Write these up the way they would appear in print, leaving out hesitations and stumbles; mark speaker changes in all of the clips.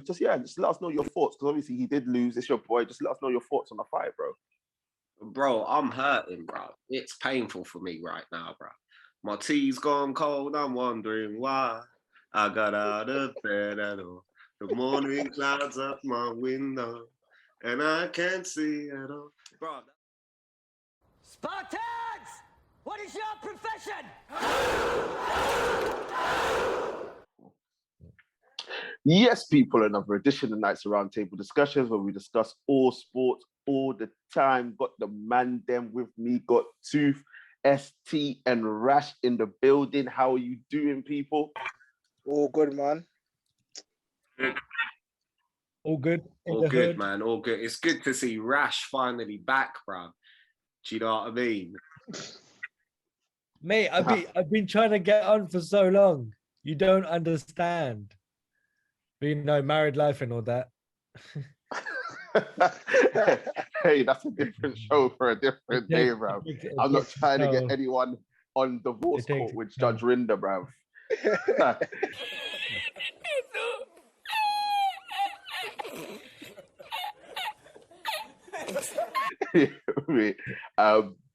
Speaker 1: just let us know your thoughts, because obviously he did lose. It's your boy. Just let us know your thoughts on the fight, bro.
Speaker 2: Bro, I'm hurting, bro. It's painful for me right now, bro. My tea's gone cold. I'm wondering why. I got out of bed at all. The morning clouds up my window, and I can't see at all, bro.
Speaker 3: Spartans! What is your profession?
Speaker 1: Yes, people, another edition of Nights Around Table Discussions where we discuss all sports all the time. Got the man them with me, got Tooth, ST, and Rash in the building. How are you doing, people?
Speaker 4: All good, man.
Speaker 5: All good.
Speaker 2: All good, man. All good. It's good to see Rash finally back, bro. Do you know what I mean?
Speaker 5: Mate, I've been trying to get on for so long. You don't understand. But, you know, married life and all that.
Speaker 1: Hey, that's a different show for a different day, bro. I'm not trying to get anyone on divorce court with Judge Rinder, bro.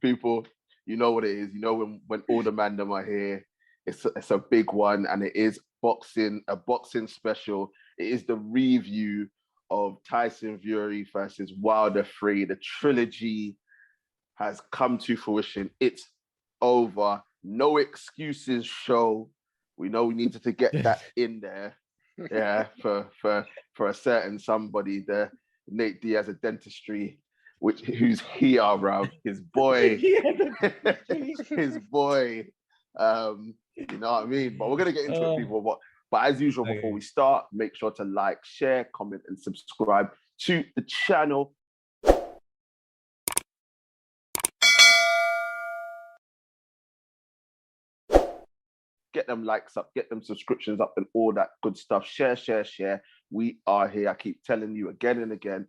Speaker 1: People, you know what it is. You know when all the mandem are here, it's a big one, and it is a boxing special. It is the review of Tyson Fury versus Wilder 3. The trilogy has come to fruition. It's over. No excuses show. We know we needed to get that in there. Yeah, for a certain somebody, the Nate Diaz of dentistry, who's here, bro. His boy. His boy. You know what I mean? But we're gonna get into it, people. But as usual, before we start, make sure to like, share, comment, and subscribe to the channel. Get them likes up, get them subscriptions up, and all that good stuff. Share, share, share. We are here. I keep telling you again and again,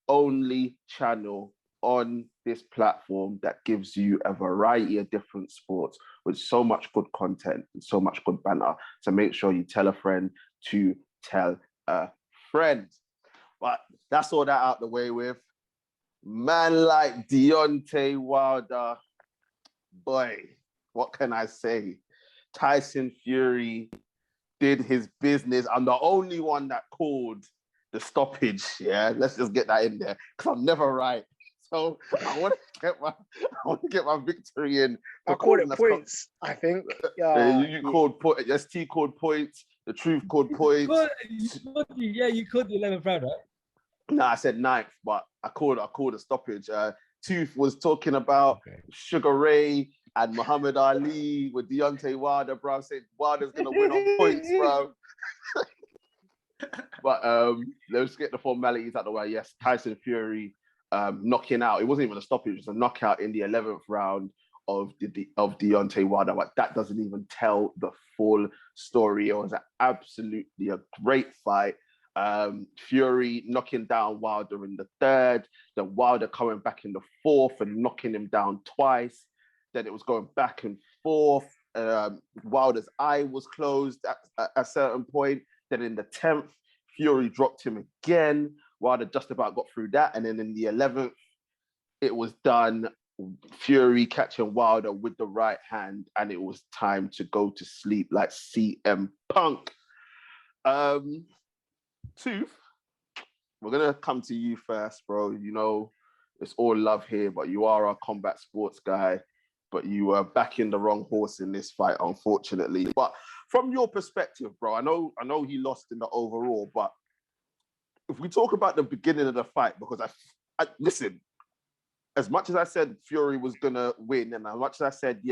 Speaker 1: only channel on this platform that gives you a variety of different sports with so much good content and so much good banter. So make sure you tell a friend to tell a friend. But that's all that out the way with. Man like Deontay Wilder, boy, what can I say? Tyson Fury did his business. I'm the only one that called the stoppage. Yeah, let's just get that in there because I'm never right. So I want to get my victory in.
Speaker 4: I called it points. I think.
Speaker 1: You called points. ST called points. The Truth called points.
Speaker 5: You called the 11th round, right?
Speaker 1: No, I said 9th, but I called a stoppage. Tooth was talking about Sugar Ray and Muhammad Ali with Deontay Wilder, bro. Said Wilder's gonna win on points, bro. But let's get the formalities out of the way. Yes, Tyson Fury knocking out. It wasn't even a stoppage; it was a knockout in the 11th round of Deontay Wilder. But that doesn't even tell the full story. It was absolutely a great fight. Fury knocking down Wilder in the 3rd, then Wilder coming back in the 4th and knocking him down twice. Then it was going back and forth. Wilder's eye was closed at a certain point. Then in the 10th, Fury dropped him again. Wilder just about got through that. And then in the 11th, it was done. Fury catching Wilder with the right hand, and it was time to go to sleep like CM Punk. Tooth, we're gonna come to you first, bro. You know, it's all love here, but you are our combat sports guy. But you were backing the wrong horse in this fight, unfortunately. But from your perspective, bro, I know he lost in the overall, but if we talk about the beginning of the fight, because I listen, as much as I said Fury was gonna win, and as much as I said,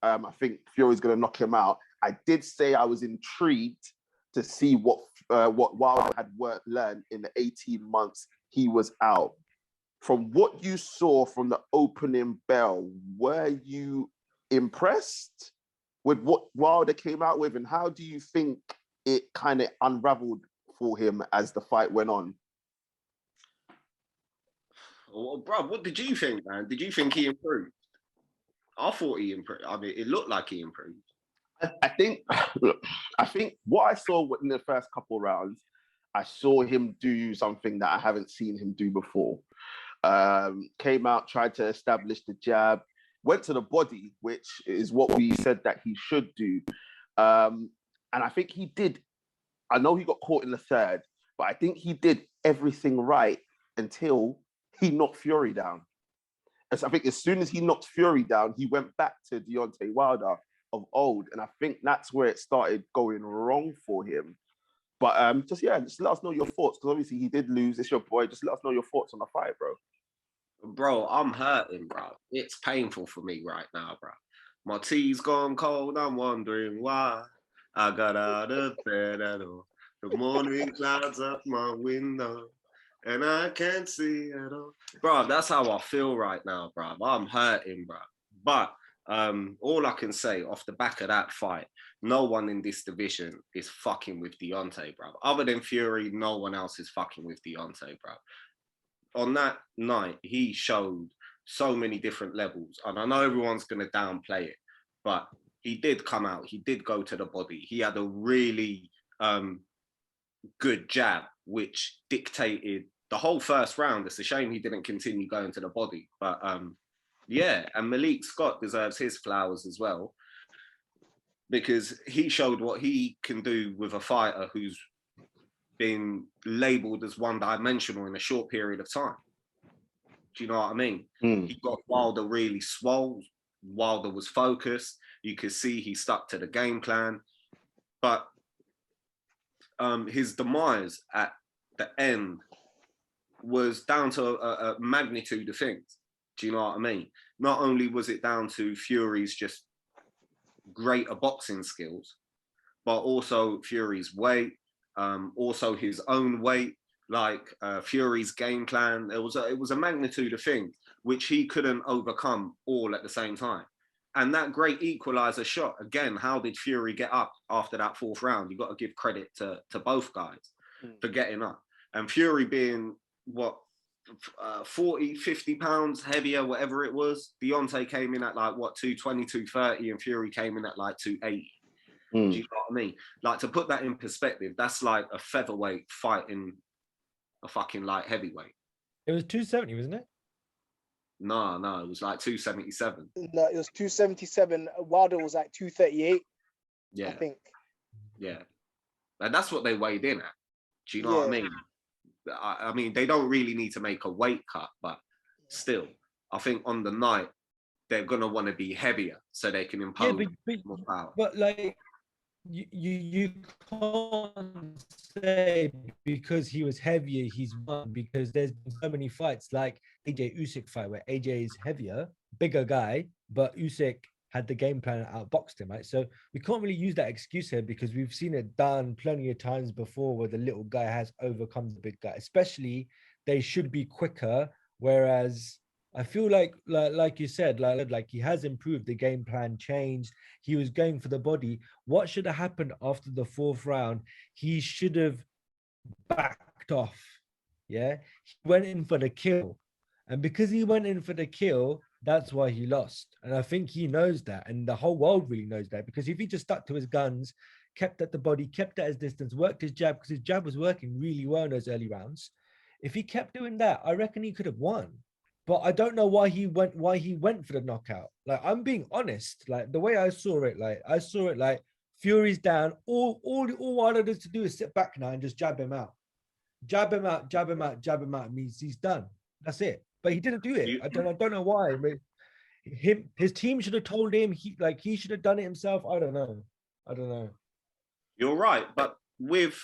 Speaker 1: I think Fury's gonna knock him out, I did say I was intrigued to see what Wilder had learned in the 18 months he was out. From what you saw from the opening bell, were you impressed with what Wilder came out with, and how do you think it kind of unraveled for him as the fight went on?
Speaker 2: Well, bro, what did you think, man? Did you think he improved? I thought he improved. I mean, it looked like he improved.
Speaker 1: I think what I saw in the first couple of rounds, I saw him do something that I haven't seen him do before. Came out, tried to establish the jab, went to the body, which is what we said that he should do. And I think he did. I know he got caught in the third, but I think he did everything right until he knocked Fury down. And so I think as soon as he knocked Fury down, he went back to Deontay Wilder of old. And I think that's where it started going wrong for him. But just let us know your thoughts, because obviously he did lose. It's your boy. Just let us know your thoughts on the fight, bro.
Speaker 2: Bro, I'm hurting, bro. It's painful for me right now, bro. My tea's gone cold. I'm wondering why. I got out of bed at all. The morning clouds up my window, and I can't see at all. Bro, that's how I feel right now, bro. I'm hurting, bro. But all I can say off the back of that fight, no one in this division is fucking with Deontay, bro. Other than Fury, no one else is fucking with Deontay, bro. On that night, he showed so many different levels. And I know everyone's going to downplay it, but he did come out. He did go to the body. He had a really good jab, which dictated the whole first round. It's a shame he didn't continue going to the body. But yeah, and Malik Scott deserves his flowers as well, because he showed what he can do with a fighter who's been labelled as one-dimensional in a short period of time. Do you know what I mean? He got Wilder really swole. Wilder was focused. You could see he stuck to the game plan. But his demise at the end was down to a magnitude of things. Do you know what I mean? Not only was it down to Fury's just greater boxing skills, but also Fury's weight, also his own weight, like Fury's game plan. It was a magnitude of things which he couldn't overcome all at the same time. And that great equalizer shot, again, how did Fury get up after that fourth round? You got to give credit to both guys for getting up. And Fury being, 40, 50 pounds heavier, whatever it was. Deontay came in at 220, 230, and Fury came in at 280. Do you know what I mean? Like, to put that in perspective, that's like a featherweight fighting a fucking light heavyweight.
Speaker 5: It was 270, wasn't it?
Speaker 2: No, it was 277.
Speaker 4: No, it was 277. Wilder was 238.
Speaker 2: Yeah,
Speaker 4: I think.
Speaker 2: Yeah, and that's what they weighed in at. Do you know what I mean? I mean, they don't really need to make a weight cut, but still, I think on the night they're gonna want to be heavier so they can impose more power.
Speaker 5: But you can't say because he was heavier he's won, because there's been so many fights like AJ Usyk fight where AJ is heavier, bigger guy, but Usyk had the game plan and outboxed him, right? So we can't really use that excuse here, because we've seen it done plenty of times before where the little guy has overcome the big guy. Especially they should be quicker, whereas I feel like you said, like he has improved, the game plan changed. He was going for the body. What should have happened after the fourth round? He should have backed off. Yeah, he went in for the kill, and because he went in for the kill, that's why he lost. And I think he knows that, and the whole world really knows that, because if he just stuck to his guns, kept at the body, kept at his distance, worked his jab, because his jab was working really well in those early rounds. If he kept doing that, I reckon he could have won. But I don't know why he went for the knockout. Like, I'm being honest. Like, the way I saw it like Fury's down. All Wilder does to do is sit back now and just jab him out. Jab him out. Means he's done. That's it. But he didn't do it. I don't know why. I mean, his team should have told him. He should have done it himself. I don't know.
Speaker 2: You're right, but with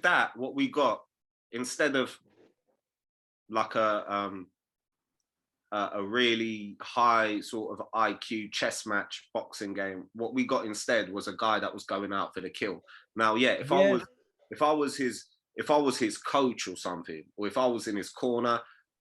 Speaker 2: that, what we got, instead of like a really high sort of IQ chess match boxing game, what we got instead was a guy that was going out for the kill. Now, if I was his coach or something, or if I was in his corner,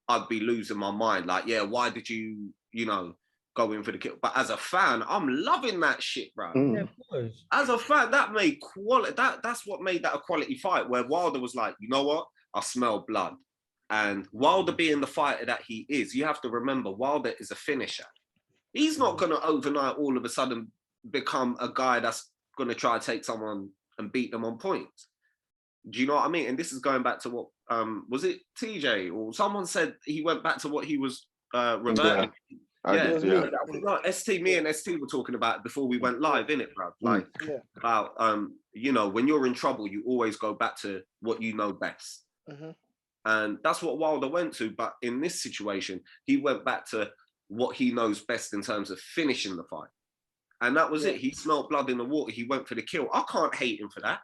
Speaker 2: I'd be losing my mind. Like, why did you go in for the kill? But as a fan, I'm loving that shit, bro.
Speaker 5: Yeah, of course.
Speaker 2: As a fan, that made quality. That's what made that a quality fight, where Wilder was like, you know what? I smell blood. And Wilder being the fighter that he is, you have to remember, Wilder is a finisher. He's not going to overnight all of a sudden become a guy that's going to try to take someone and beat them on points. Do you know what I mean? And this is going back to what was it TJ or someone said he went back to what he was reverting.
Speaker 1: Yeah,
Speaker 4: It was
Speaker 1: yeah.
Speaker 4: me.
Speaker 2: No, ST, me and ST were talking about it before we went live, innit, bro? Like
Speaker 4: Yeah.
Speaker 2: about you know, when you're in trouble, you always go back to what you know best.
Speaker 4: Mm-hmm.
Speaker 2: And that's what Wilder went to. But in this situation, he went back to what he knows best in terms of finishing the fight. And that was it. He smelled blood in the water. He went for the kill. I can't hate him for that.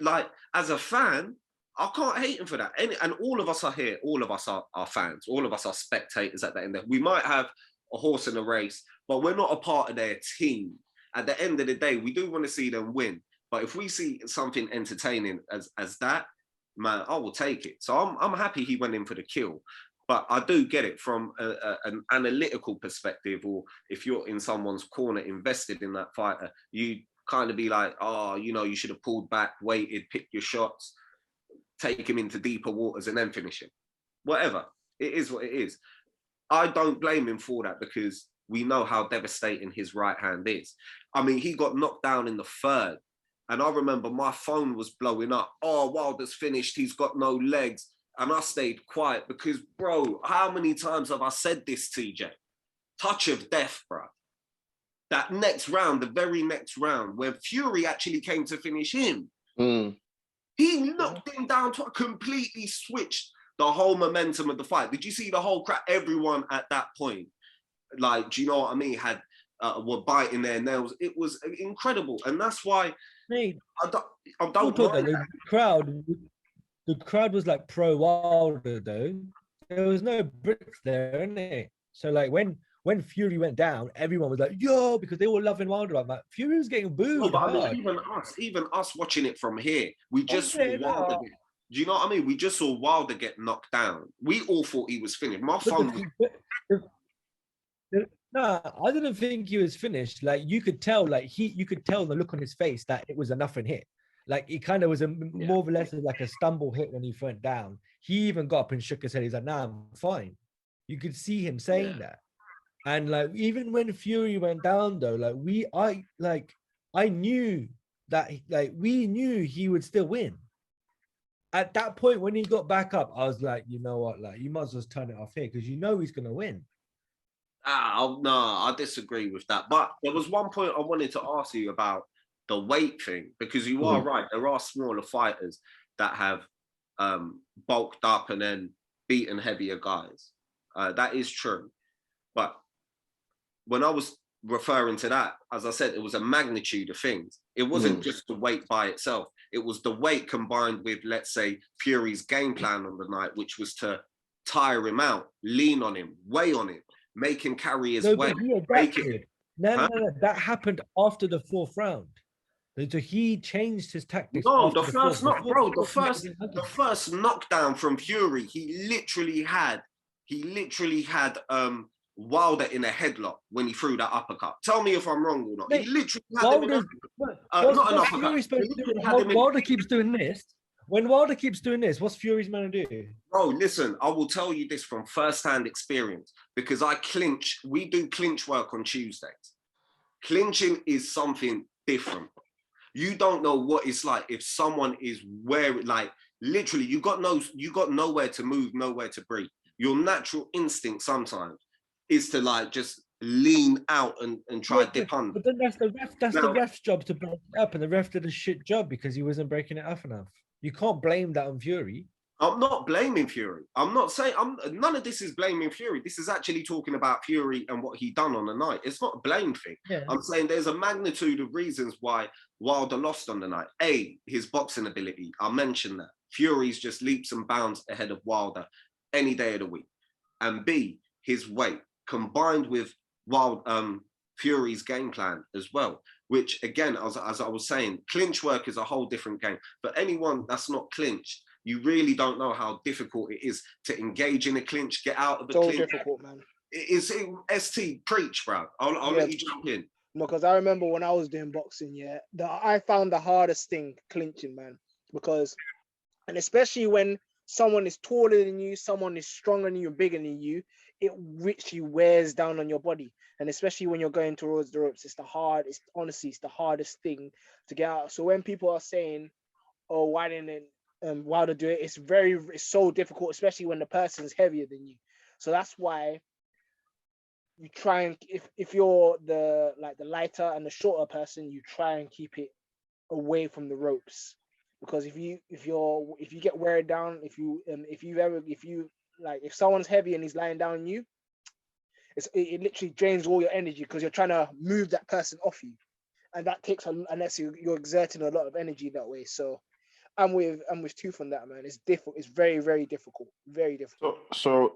Speaker 2: Like, as a fan, I can't hate him for that. And all of us are here. All of us are fans. All of us are spectators at the end. We might have a horse in a race, but we're not a part of their team. At the end of the day, we do want to see them win. But if we see something entertaining as that, man, I will take it. So I'm happy he went in for the kill. But I do get it from an analytical perspective, or if you're in someone's corner invested in that fighter, you kind of be like, oh, you know, you should have pulled back, waited, picked your shots, take him into deeper waters and then finish him. Whatever. It is what it is. I don't blame him for that because we know how devastating his right hand is. I mean, he got knocked down in the third. And I remember my phone was blowing up. Oh, Wilder's finished. He's got no legs. And I stayed quiet because, bro, how many times have I said this, TJ? Touch of death, bro. That next round, the very next round, where Fury actually came to finish him, he knocked him down, completely switched the whole momentum of the fight. Did you see the whole crowd? Everyone at that point, like, do you know what I mean? Were biting their nails. It was incredible. And that's why
Speaker 5: Mate,
Speaker 2: I don't mind that.
Speaker 5: The crowd was like pro Wilder though. There was no Brits there, innit? So like when Fury went down, everyone was like, yo, because they were loving Wilder. I'm like, Fury was getting booed.
Speaker 2: No, but
Speaker 5: hard.
Speaker 2: I mean, even us watching it from here, we just saw Wilder get, do you know what I mean? We just saw Wilder get knocked down. We all thought he was finished. My phone was...
Speaker 5: No, I didn't think he was finished. Like you could tell the look on his face that it was a nothing hit. Like it kind of was more or less like a stumble hit when he went down. He even got up and shook his head. He's like, "Nah, I'm fine." You could see him saying that. And like even when Fury went down, though, I knew that we knew he would still win. At that point, when he got back up, I was like, you know what, like you might as well turn it off here because you know he's gonna win.
Speaker 2: No, I disagree with that. But there was one point I wanted to ask you about the weight thing, because you are right. There are smaller fighters that have bulked up and then beaten heavier guys. That is true. But when I was referring to that, as I said, it was a magnitude of things. It wasn't just the weight by itself. It was the weight combined with, let's say, Fury's game plan on the night, which was to tire him out, lean on him, weigh on him, make him carry his weight.
Speaker 5: No, that happened after the fourth round. So he changed his tactics.
Speaker 2: No, the first knock, bro. The first knockdown from Fury, he literally had Wilder in a headlock when he threw that uppercut. Tell me if I'm wrong or not. He literally had him in not an uppercut.
Speaker 5: Wilder keeps doing this. When Wilder keeps doing this, what's Fury's man to do?
Speaker 2: Bro, listen, I will tell you this from first-hand experience because I clinch. We do clinch work on Tuesdays. Clinching is something different. You don't know what it's like if someone is wearing, like, literally, you got nowhere to move, nowhere to breathe. Your natural instinct sometimes is to like just lean out and try to dip under.
Speaker 5: But then that's the ref's job to break it up, and the ref did a shit job because he wasn't breaking it up enough. You can't blame that on Fury.
Speaker 2: I'm not blaming Fury. I'm not saying none of this is blaming Fury. This is actually talking about Fury and what he done on the night. It's not a blame thing. Yeah. I'm saying there's a magnitude of reasons why Wilder lost on the night. A, his boxing ability. I mentioned that. Fury's just leaps and bounds ahead of Wilder any day of the week. And B, his weight combined with Fury's game plan as well. Which again, as I was saying, clinch work is a whole different game. But anyone that's not clinched, you really don't know how difficult it is to engage in a clinch, get out of a clinch.
Speaker 4: So difficult, man.
Speaker 2: ST, preach, bro. I'll let you jump in.
Speaker 4: No, because I remember when I was doing boxing, I found the hardest thing clinching, man. Because, and especially when someone is taller than you, someone is stronger than you, bigger than you, it literally wears down on your body. And especially when you're going towards the ropes, it's the hardest thing to get out. So when people are saying, oh, why didn't Wilder do it. It's so difficult, especially when the person's heavier than you. So that's why you try and if you're the lighter and the shorter person, you try and keep it away from the ropes, because if you get wear down, if someone's heavy and he's lying down on you, it literally drains all your energy because you're trying to move that person off you, and that takes unless you're exerting a lot of energy that way. So I'm with Tooth on that, man. It's difficult. It's very, very difficult. Very difficult.
Speaker 1: So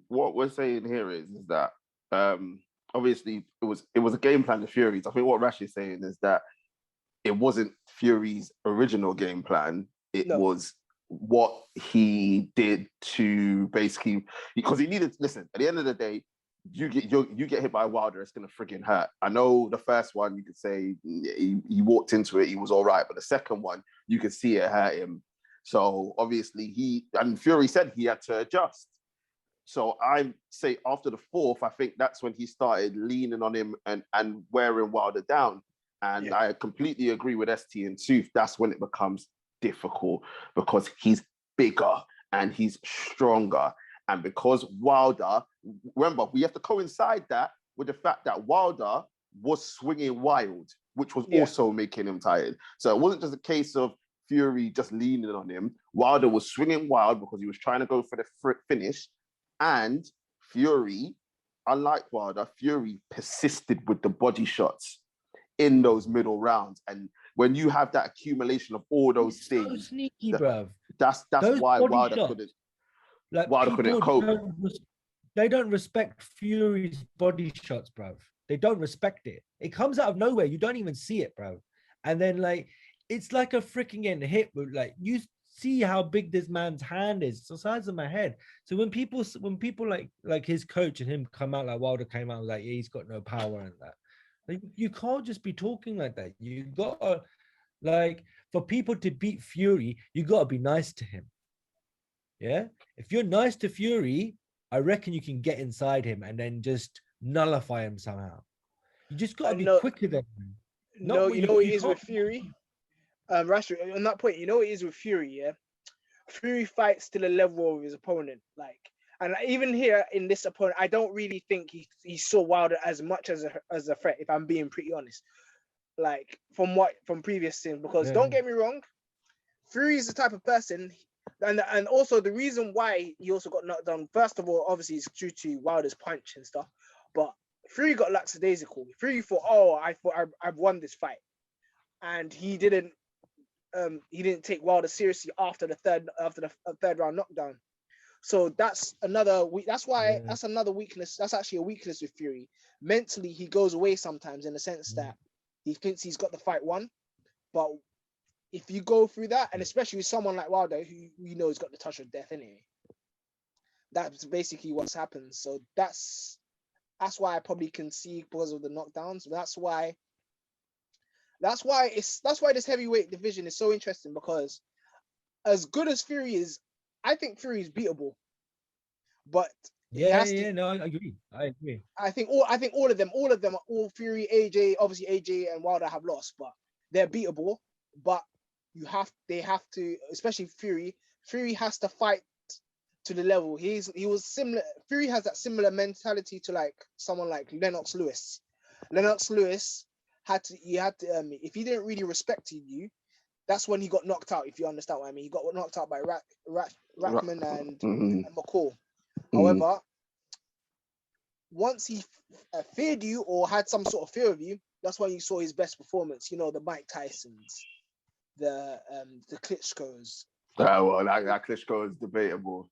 Speaker 1: what we're saying here is that obviously it was a game plan to Fury's. I think what Rash is saying is that it wasn't Fury's original game plan. It was what he did to basically, because he needed, listen, at the end of the day, you get hit by Wilder, it's gonna friggin' hurt. I know the first one you could say he walked into it, he was all right, but the second one you could see it hurt him. So obviously Fury said he had to adjust. So I say after the fourth, I think that's when he started leaning on him and wearing Wilder down. And I completely agree with ST and Tooth. That's when it becomes difficult because he's bigger and he's stronger. And because Wilder, remember, we have to coincide that with the fact that Wilder was swinging wild, which was also making him tired. So it wasn't just a case of Fury just leaning on him. Wilder was swinging wild because he was trying to go for the finish. And Fury, unlike Wilder, Fury persisted with the body shots in those middle rounds. And when you have that accumulation of all those things,
Speaker 5: so sneaky, bruv.
Speaker 1: That's
Speaker 5: those
Speaker 1: why Wilder
Speaker 5: shots,
Speaker 1: couldn't.
Speaker 5: Like,
Speaker 1: Wilder couldn't cope.
Speaker 5: They don't respect Fury's body shots, bruv. They don't respect it. It comes out of nowhere. You don't even see it, bro. And then like it's like a freaking getting hit with like you see how big this man's hand is. It's the size of my head. So when people like his coach and him come out like Wilder came out like he's got no power and that. Like you can't just be talking like that. You gotta like for people to beat Fury, you gotta be nice to him. Yeah, if you're nice to Fury, I reckon you can get inside him and then just nullify him somehow. You just got to be quicker than him.
Speaker 4: You know what it is with Fury? Rashford, on that point, you know what it is with Fury, yeah? Fury fights to the level of his opponent. Like, and even here in this opponent, I don't really think he saw Wilder as much as a threat, if I'm being pretty honest. Like, from previous things, because don't get me wrong, Fury is the type of person. And also the reason why he also got knocked down, first of all, obviously is due to Wilder's punch and stuff. But Fury got lackadaisical. Fury thought, I've won this fight, and he didn't take Wilder seriously after the third round knockdown. So that's another weakness. That's actually a weakness with Fury. Mentally, he goes away sometimes in the sense that he thinks he's got the fight won, but if you go through that, and especially with someone like Wilder, who you know has got the touch of death anyway, that's basically what's happened. So that's why I probably can see because of the knockdowns. That's why this heavyweight division is so interesting, because as good as Fury is, I think Fury is beatable. But
Speaker 5: I agree.
Speaker 4: I think all of them, Fury, AJ, obviously AJ and Wilder have lost, but they're beatable. But they have to, especially Fury. Fury has to fight to the level. Fury has that similar mentality to like someone like Lennox Lewis. Lennox Lewis if he didn't really respect you, that's when he got knocked out. If you understand what I mean, he got knocked out by Rackman and McCall. However, once he feared you or had some sort of fear of you, that's when you saw his best performance. You know, the Mike Tysons, the Klitschko's.
Speaker 1: Well, that Klitschko is debatable.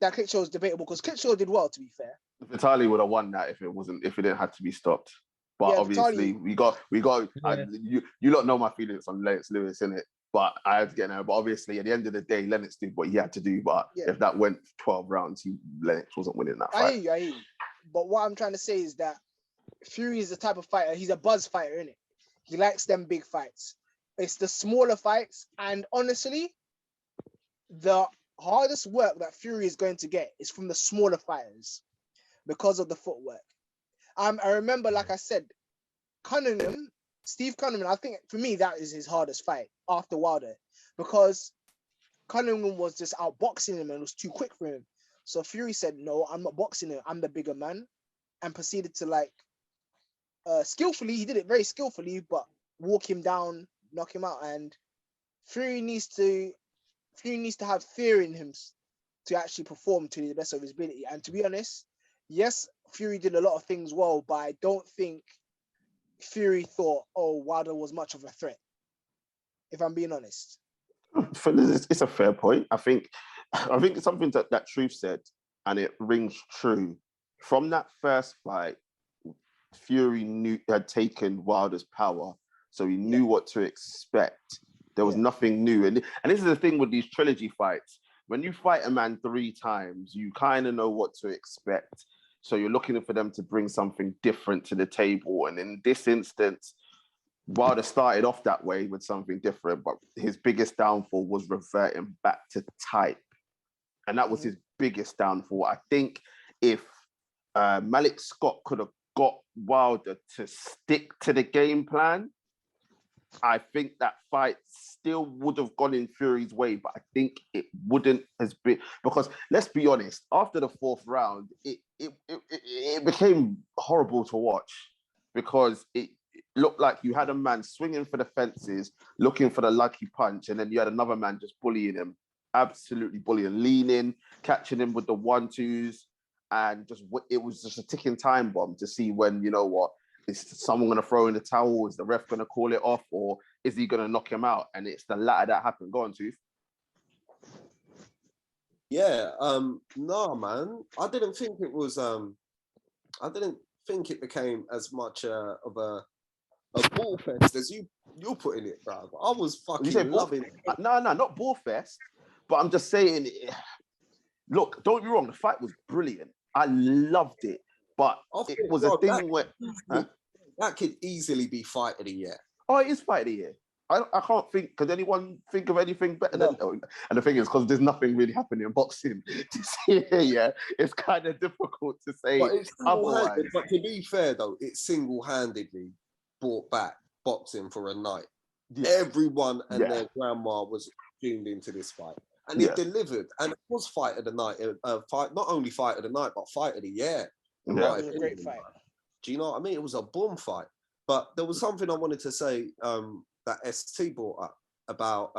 Speaker 4: That Klitschko is debatable because Klitschko did well, to be fair.
Speaker 1: Vitaly would have won that if it didn't have to be stopped. But obviously, we got. You lot know my feelings on Lennox Lewis, innit? But I had to get there. But obviously, at the end of the day, Lennox did what he had to do. But if that went 12 rounds, Lennox wasn't winning that fight.
Speaker 4: I hear you. But what I'm trying to say is that Fury is the type of fighter. He's a buzz fighter, innit? He likes them big fights. It's the smaller fights, and honestly, the hardest work that Fury is going to get is from the smaller fighters because of the footwork. I remember, like I said, Steve Cunningham, I think for me that is his hardest fight after Wilder, because Cunningham was just outboxing him and was too quick for him. So Fury said, "No, I'm not boxing him. I'm the bigger man," and proceeded to like skillfully. He did it very skillfully, but walk him down, knock him out. And Fury needs to have fear in him to actually perform to the best of his ability. And to be honest, yes, Fury did a lot of things well, but I don't think Fury thought, "Oh, Wilder was much of a threat." If I'm being honest.
Speaker 1: It's a fair point. I think it's something that Truth said, and it rings true. From that first fight, Fury had taken Wilder's power, so he knew what to expect. There was nothing new, and this is the thing with these trilogy fights. When you fight a man 3 times, you kind of know what to expect. So you're looking for them to bring something different to the table, and in this instance, Wilder started off that way with something different, but his biggest downfall was reverting back to type. And that was his biggest downfall. I think if Malik Scott could have got Wilder to stick to the game plan, I think that fight still would have gone in Fury's way, but I think it wouldn't have been, because let's be honest, after the 4th round, it became horrible to watch, because it looked like you had a man swinging for the fences, looking for the lucky punch, and then you had another man just bullying him, absolutely bullying, leaning, catching him with the 1-2s, and it was just a ticking time bomb to see when, you know what, is someone going to throw in the towel? Is the ref going to call it off, or is he going to knock him out? And it's the latter that happened. Go on, Tooth.
Speaker 2: Yeah, no, man. I didn't think it was. I didn't think it became as much of a ball fest as you're putting it, bro. I was fucking loving it.
Speaker 1: No, not ball fest. But I'm just saying. Look, don't be wrong. The fight was brilliant. I loved it. But it was a thing where
Speaker 2: that could easily be fight of the year.
Speaker 1: Oh, it is fight of the year. I can't think. Could anyone think of anything better than? And the thing is, because there's nothing really happening in boxing this year, it's kind of difficult to say otherwise.
Speaker 2: But to be fair, though, it single-handedly brought back boxing for a night. Yeah. Everyone and their grandma was tuned into this fight, and it delivered. And it was fight of the night. Fight, not only fight of the night, but fight of the year.
Speaker 4: It was a great fight.
Speaker 2: Do you know what I mean? It was a boom fight. But there was something I wanted to say that ST brought up about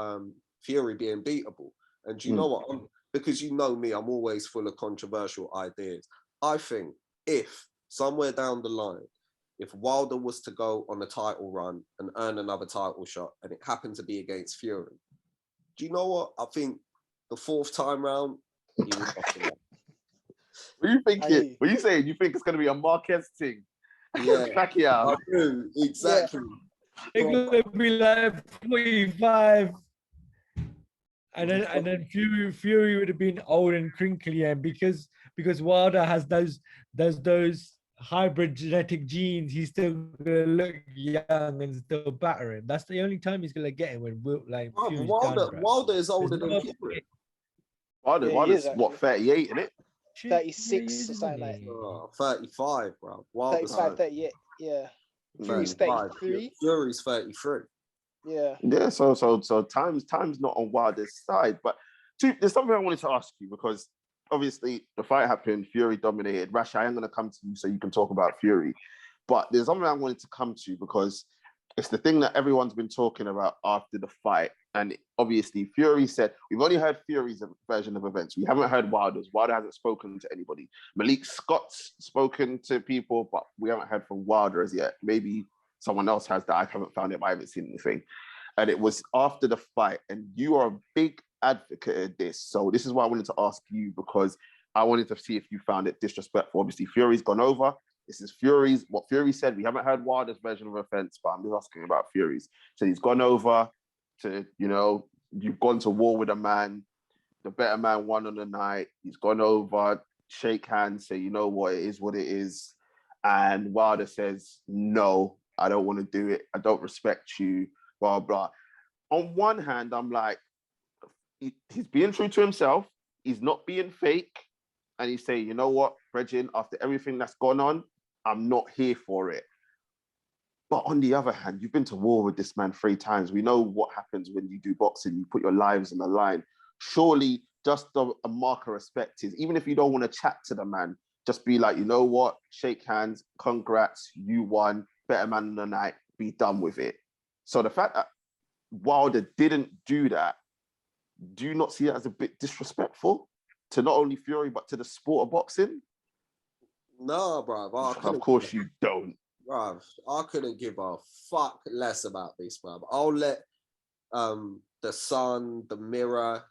Speaker 2: Fury being beatable. And do you know what? Because you know me, I'm always full of controversial ideas. I think if somewhere down the line, if Wilder was to go on a title run and earn another title shot, and it happened to be against Fury, do you know what? I think the 4th time round, he was off the line.
Speaker 1: What are you thinking? What are you saying? You think it's going to be a Marquez thing?
Speaker 2: Yeah,
Speaker 1: Pacquiao.
Speaker 2: I do, exactly.
Speaker 5: It's going to be like 45. And then Fury would have been old and crinkly, and because Wilder has those hybrid genetic genes, he's still gonna look young and still batter him. That's the only time he's gonna get him when
Speaker 2: Wilder is older than Fury.
Speaker 1: Wilder's what, 38, isn't it?
Speaker 4: 36 or something like
Speaker 2: that. 35, bro.
Speaker 4: 35, 38, yeah. Fury's 33.
Speaker 2: Fury's 33.
Speaker 4: Yeah.
Speaker 1: Yeah, so time's not on Wilder's side. But there's something I wanted to ask you, because obviously the fight happened, Fury dominated. Rash, I am going to come to you so you can talk about Fury. But there's something I wanted to come to, because it's the thing that everyone's been talking about after the fight. And obviously Fury said, we've only heard Fury's version of events. We haven't heard Wilder's. Wilder hasn't spoken to anybody. Malik Scott's spoken to people, but we haven't heard from Wilder as yet. Maybe someone else has that. I haven't found it, but I haven't seen anything. And it was after the fight, and you are a big advocate of this. So this is why I wanted to ask you, because I wanted to see if you found it disrespectful. Obviously, Fury's gone over. This is what Fury said. We haven't heard Wilder's version of offense, but I'm just asking about Fury's. So he's gone over to, you've gone to war with a man. The better man won on the night. He's gone over, shake hands, say, you know what, it is what it is. And Wilder says, no, I don't want to do it. I don't respect you, blah, blah. On one hand, I'm like, he's being true to himself. He's not being fake. And he's saying, you know what, Bregin, after everything that's gone on, I'm not here for it. But on the other hand, you've been to war with this man 3 times. We know what happens when you do boxing. You put your lives on the line surely just a mark of respect is, even if you don't want to chat to the man, just be like, you know what, shake hands, congrats, you won, better man of the night, be done with it. So the fact that Wilder didn't do that, do you not see it as a bit disrespectful to not only Fury, but to the sport of boxing?
Speaker 2: No, bro.
Speaker 1: Of course you don't.
Speaker 2: Bro, I couldn't give a fuck less about this, bro. I'll let the Sun, the Mirror,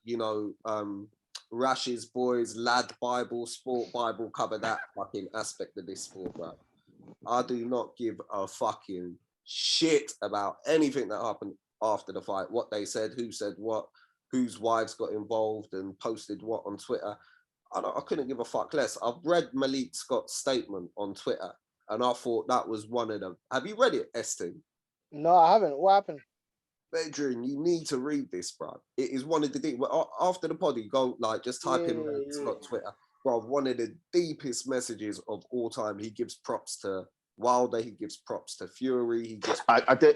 Speaker 2: Rash's boys, Lad Bible, Sport Bible cover that fucking aspect of this sport, bro. I do not give a fucking shit about anything that happened after the fight, what they said, who said what, whose wives got involved and posted what on Twitter. I couldn't give a fuck less. I've read Malik Scott's statement on Twitter, and I thought that was one of them. Have you read it, Estin?
Speaker 4: No, I haven't. What happened?
Speaker 2: Bedroom, you need to read this, bro. It is one of the deep. After the pod, you go just type in Malik Scott Twitter, bro. One of the deepest messages of all time. He gives props to Wilder. He gives props to Fury. He gives. I
Speaker 1: did.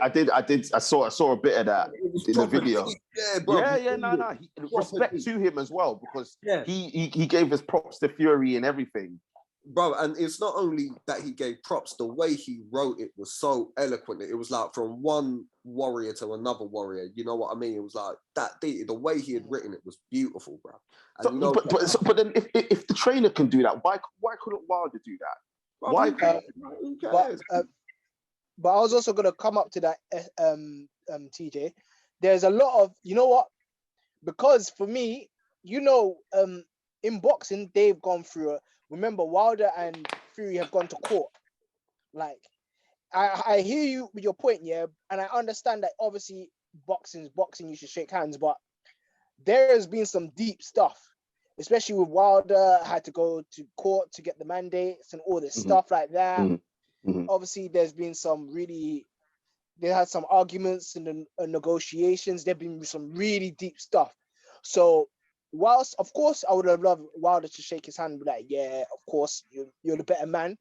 Speaker 1: I saw a bit of that in the video.
Speaker 2: Deep. Yeah, bro.
Speaker 1: No. Respect to him as well, because he gave his props to Fury and everything.
Speaker 2: Bro, and it's not only that he gave props, the way he wrote it was so eloquent. It was like from one warrior to another warrior. You know what I mean? It was like that. The way he had written it was beautiful, bro. And
Speaker 1: but then if the trainer can do that, why couldn't Wilder do that?
Speaker 2: Bro,
Speaker 1: Why?
Speaker 2: Who cares?
Speaker 4: But I was also gonna come up to that, TJ. There's a lot of, you know what? Because for me, in boxing, they've gone through remember, Wilder and Fury have gone to court. Like, I hear you with your point, yeah, and I understand that obviously boxing, you should shake hands, but there has been some deep stuff, especially with Wilder had to go to court to get the mandates and all this stuff like that. Obviously, there's been they had some arguments in the negotiations. There've been some really deep stuff. So, whilst, of course, I would have loved Wilder to shake his hand and be like, yeah, of course, you're the better man.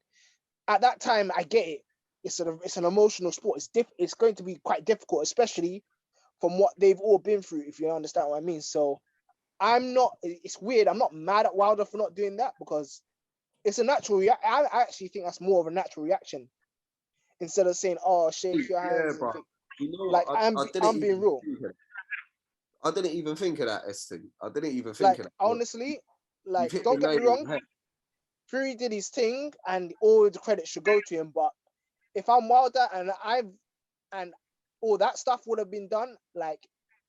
Speaker 4: At that time, I get it. It's an emotional sport. It's going to be quite difficult, especially from what they've all been through, if you understand what I mean. So it's weird. I'm not mad at Wilder for not doing that, because it's a natural reaction. I actually think that's more of a natural reaction instead of saying, oh, shake your hands.
Speaker 2: Yeah, bro.
Speaker 4: Like, I'm being real.
Speaker 2: I didn't even think of that, Estin. I didn't even think of that.
Speaker 4: Honestly, don't get me wrong. Fury did his thing, and all the credit should go to him. But if I'm Wilder and all that stuff would have been done, like,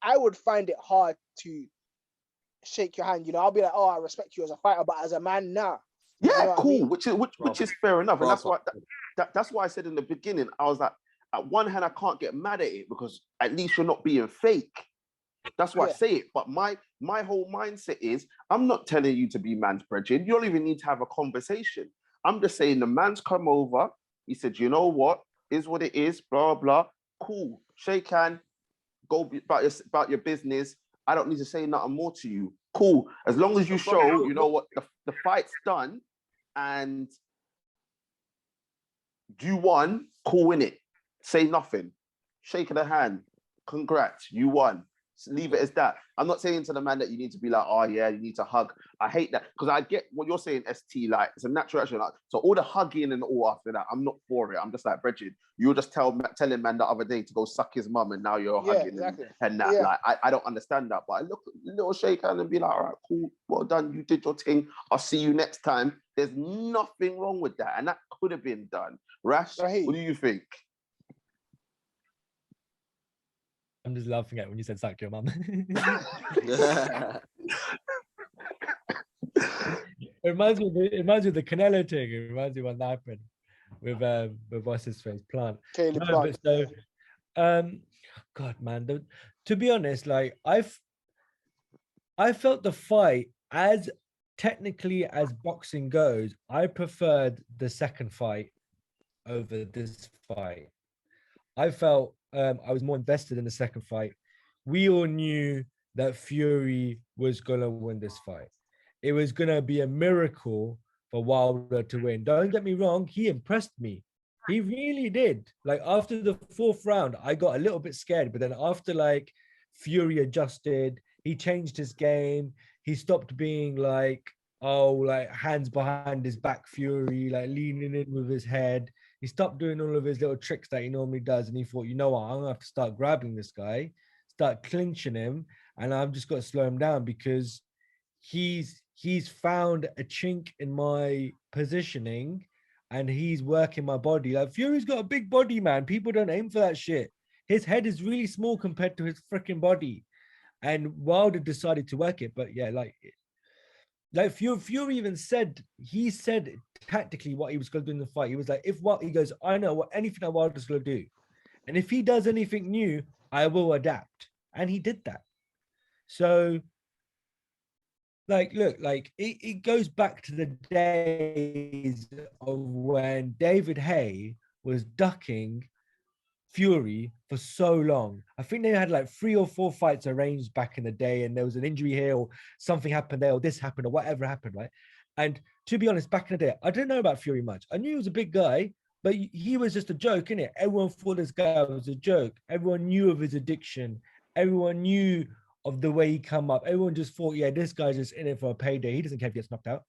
Speaker 4: I would find it hard to shake your hand. I'll be like, oh, I respect you as a fighter, but as a man, nah.
Speaker 1: Yeah, cool. I mean? Which is fair enough, and that's why I said in the beginning, I was like, at one hand, I can't get mad at it because at least you're not being fake. That's why I say it. But my whole mindset is, I'm not telling you to be man's brethren. You don't even need to have a conversation. I'm just saying the man's come over. He said, you know what? Is what it is, blah, blah. Cool. Shake hand. Go about your business. I don't need to say nothing more to you. Cool. As long as you show, you know what, the fight's done and you won, cool, innit? Say nothing. Shake the hand. Congrats, you won. Leave it as that. I'm not saying to the man that you need to be like, oh yeah, you need to hug. I hate that, because I get what you're saying, ST, like it's a natural action. Like, so all the hugging and all after that, I'm not for it. I'm just like, Bridget, you were just telling man the other day to go suck his mum, and now you're hugging exactly. and that. Yeah. Like, I don't understand that. But I look a little shake hand and be like, all right, cool, well done, you did your thing. I'll see you next time. There's nothing wrong with that, and that could have been done. Rash, what do you think?
Speaker 5: I'm just laughing at when you said suck your mum. It reminds me of the Canelo thing. It reminds me of what happened with what's his face, Plant. God, man. To be honest, like I felt the fight, as technically as boxing goes, I preferred the second fight over this fight. I felt I was more invested in the second fight. We all knew that Fury was going to win this fight. It was going to be a miracle for Wilder to win. Don't get me wrong, he impressed me. He really did. Like, after the fourth round, I got a little bit scared, but then after, like, Fury adjusted, He changed his game. He stopped being like, oh, like hands behind his back Fury, like leaning in with his head. He stopped doing all of his little tricks that he normally does. And he thought, you know what, I'm gonna have to start grabbing this guy, start clinching him, and I've just got to slow him down because he's found a chink in my positioning and he's working my body. Like Fury's got a big body, man. People don't aim for that shit. His head is really small compared to his freaking body. And Wilder decided to work it, but yeah, like Fury even said, he said tactically what he was going to do in the fight. He was like, he goes, I know what anything that Wilder's going to do, and if he does anything new, I will adapt, and he did that. So, like, look, like it goes back to the days of when David Haye was ducking Fury for so long. I think they had like 3 or 4 fights arranged back in the day, and there was an injury here, or something happened there, or this happened, or whatever happened, right? And to be honest, back in the day, I didn't know about Fury much. I knew he was a big guy, but he was just a joke, innit? Everyone thought this guy was a joke. Everyone knew of his addiction. Everyone knew of the way he come up. Everyone just thought, yeah, this guy's just in it for a payday. He doesn't care if he gets knocked out.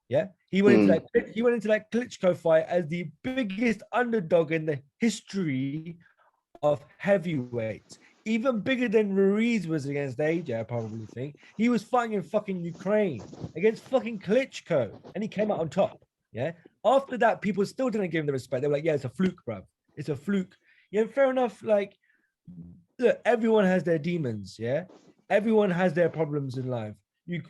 Speaker 5: Yeah, he went into that Klitschko fight as the biggest underdog in the history of heavyweights, even bigger than Ruiz was against AJ. I probably think he was fighting in fucking Ukraine against fucking Klitschko, and he came out on top. Yeah. After that, people still didn't give him the respect. They were like, "Yeah, it's a fluke, bruv. It's a fluke." Yeah, fair enough. Like, look, everyone has their demons. Yeah, everyone has their problems in life.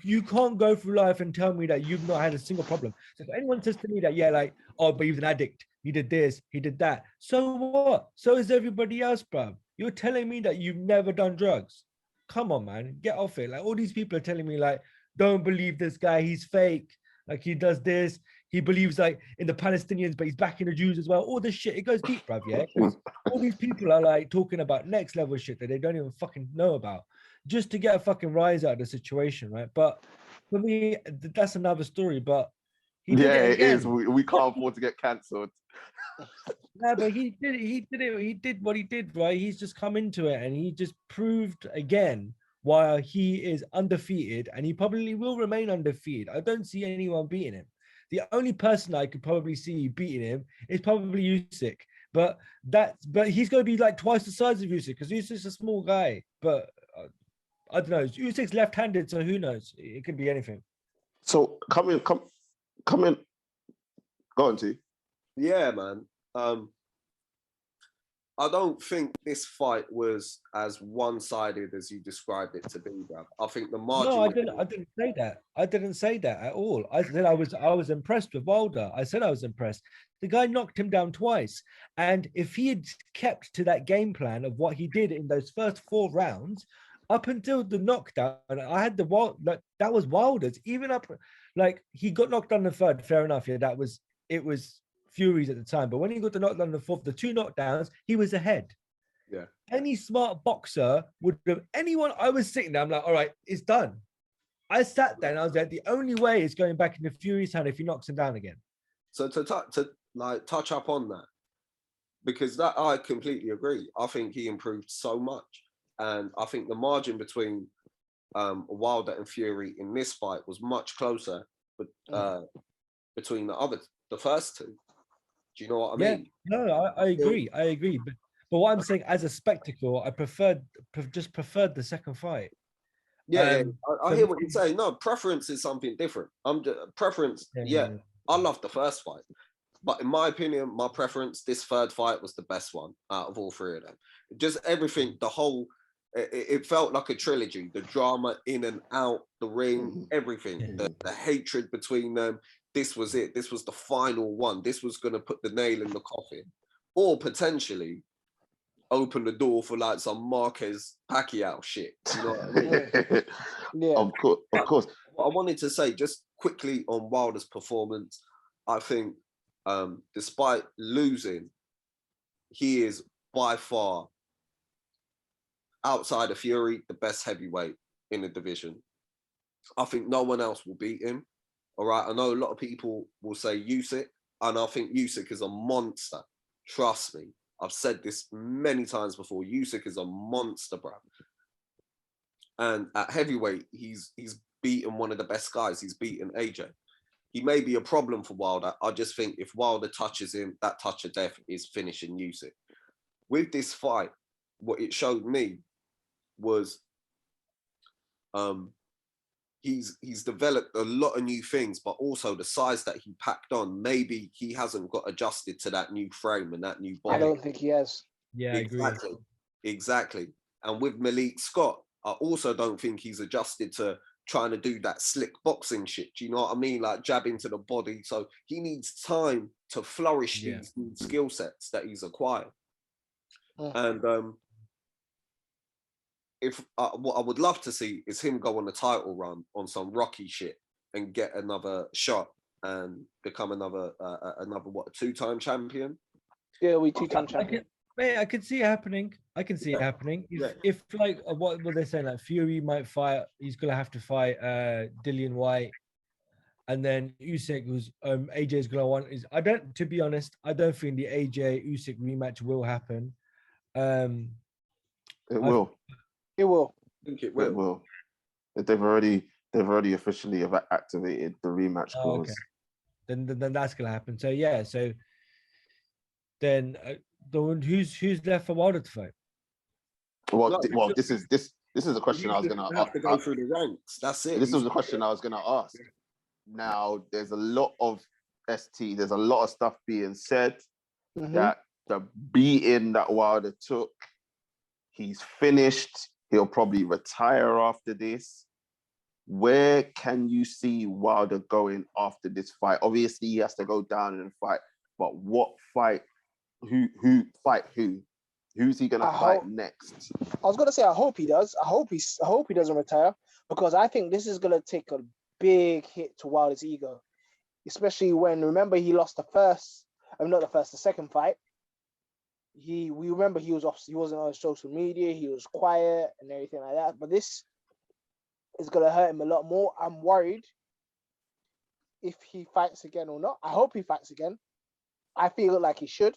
Speaker 5: You can't go through life and tell me that you've not had a single problem. So if anyone says to me that, yeah, like, oh, but he was an addict, he did this, he did that. So what? So is everybody else, bruv. You're telling me that you've never done drugs. Come on, man. Get off it. Like, all these people are telling me, like, don't believe this guy, he's fake. Like, he does this. He believes like in the Palestinians, but he's backing the Jews as well. All this shit, it goes deep, bruv, yeah? All these people are like talking about next level shit that they don't even fucking know about, just to get a fucking rise out of the situation, right? But for me, that's another story. But he did it again.
Speaker 1: It is. We can't afford to get cancelled.
Speaker 5: No, but he did it. He did it. He did what he did, right? He's just come into it and he just proved again why he is undefeated, and he probably will remain undefeated. I don't see anyone beating him. The only person I could probably see beating him is probably Usyk. But he's going to be like twice the size of Usyk because Usyk's a small guy. But I don't know. Usyk's left-handed, so who knows? It could be anything.
Speaker 1: So come in. Go on, T.
Speaker 2: Yeah, man. I don't think this fight was as one-sided as you described it to be, bro. I think the margin.
Speaker 5: No, I didn't say that. I didn't say that at all. I said I was impressed with Wilder. I said I was impressed. The guy knocked him down twice, and if he had kept to that game plan of what he did in those first 4 rounds, up until the knockdown, I had that was Wilder's. Even up, like he got knocked down the 3rd. Fair enough. Yeah, it was Fury's at the time. But when he got the knockdown the 4th, the 2 knockdowns, he was ahead.
Speaker 2: Yeah.
Speaker 5: Any smart boxer would have. Anyone. I was sitting there. I'm like, all right, it's done. I sat there and I was like, the only way is going back into Fury's hand if he knocks him down again.
Speaker 2: So to touch up on that, because that I completely agree. I think he improved so much. And I think the margin between Wilder and Fury in this fight was much closer between the first 2. Do you know what I mean?
Speaker 5: No, I agree. I agree. But what I'm saying, as a spectacle, I preferred the second fight.
Speaker 2: Yeah, I hear what you're saying. No, preference is something different. Preference. Yeah, I love the first fight. But in my opinion, my preference, this 3rd fight was the best one out of all 3 of them. Just everything, the whole, it felt like a trilogy. The drama in and out, the ring, everything, the hatred between them. This was it. This was the final one. This was going to put the nail in the coffin. Or potentially open the door for like some Marquez Pacquiao shit. You know what I mean?
Speaker 4: Yeah.
Speaker 1: Of course.
Speaker 2: What I wanted to say just quickly on Wilder's performance, I think despite losing, he is by far, outside of Fury, the best heavyweight in the division. I think no one else will beat him. All right. I know a lot of people will say Usyk, and I think Usyk is a monster. Trust me. I've said this many times before. Usyk is a monster, bro. And at heavyweight, he's beaten one of the best guys. He's beaten AJ. He may be a problem for Wilder. I just think if Wilder touches him, that touch of death is finishing Usyk. With this fight, what it showed me was he's developed a lot of new things, but also the size that he packed on, maybe he hasn't got adjusted to that new frame and that new body.
Speaker 4: I don't think he has.
Speaker 5: Yeah, I agree.
Speaker 2: Exactly. And with Malik Scott, I also don't think he's adjusted to trying to do that slick boxing shit. Do you know what I mean? Like jabbing to the body. So he needs time to flourish these new skill sets that he's acquired. And if what I would love to see is him go on a title run on some Rocky shit and get another shot and become another what, a 2-time champion?
Speaker 4: Yeah, we 2-time champion.
Speaker 5: I can see it happening. I can see it happening. If like what were they saying? Like Fury might fight. He's gonna have to fight Dillian White, and then Usyk, who's AJ's gonna want. I don't. To be honest, I don't think the AJ Usyk rematch will happen.
Speaker 1: It will.
Speaker 4: It will.
Speaker 2: I think it will.
Speaker 1: It will. They've already officially activated the rematch clause.
Speaker 5: Okay. Then that's gonna happen. So yeah. So then who's left for Wilder to fight?
Speaker 1: Well, this is a question I was gonna
Speaker 2: have to go through the ranks. That's it.
Speaker 1: This was the question I was gonna ask. Now there's a lot of there's a lot of stuff being said that the beating that Wilder took, he's finished. He'll probably retire after this. Where can you see Wilder going after this fight? Obviously, he has to go down and fight, but what fight? Who fight who? Who's he gonna fight next?
Speaker 4: I was gonna say I hope he does. I hope he doesn't retire, because I think this is gonna take a big hit to Wilder's ego, especially when, remember, he lost the second fight. We remember he wasn't on social media, he was quiet and everything like that. But this is gonna hurt him a lot more. I'm worried if he fights again or not. I hope he fights again. I feel like he should,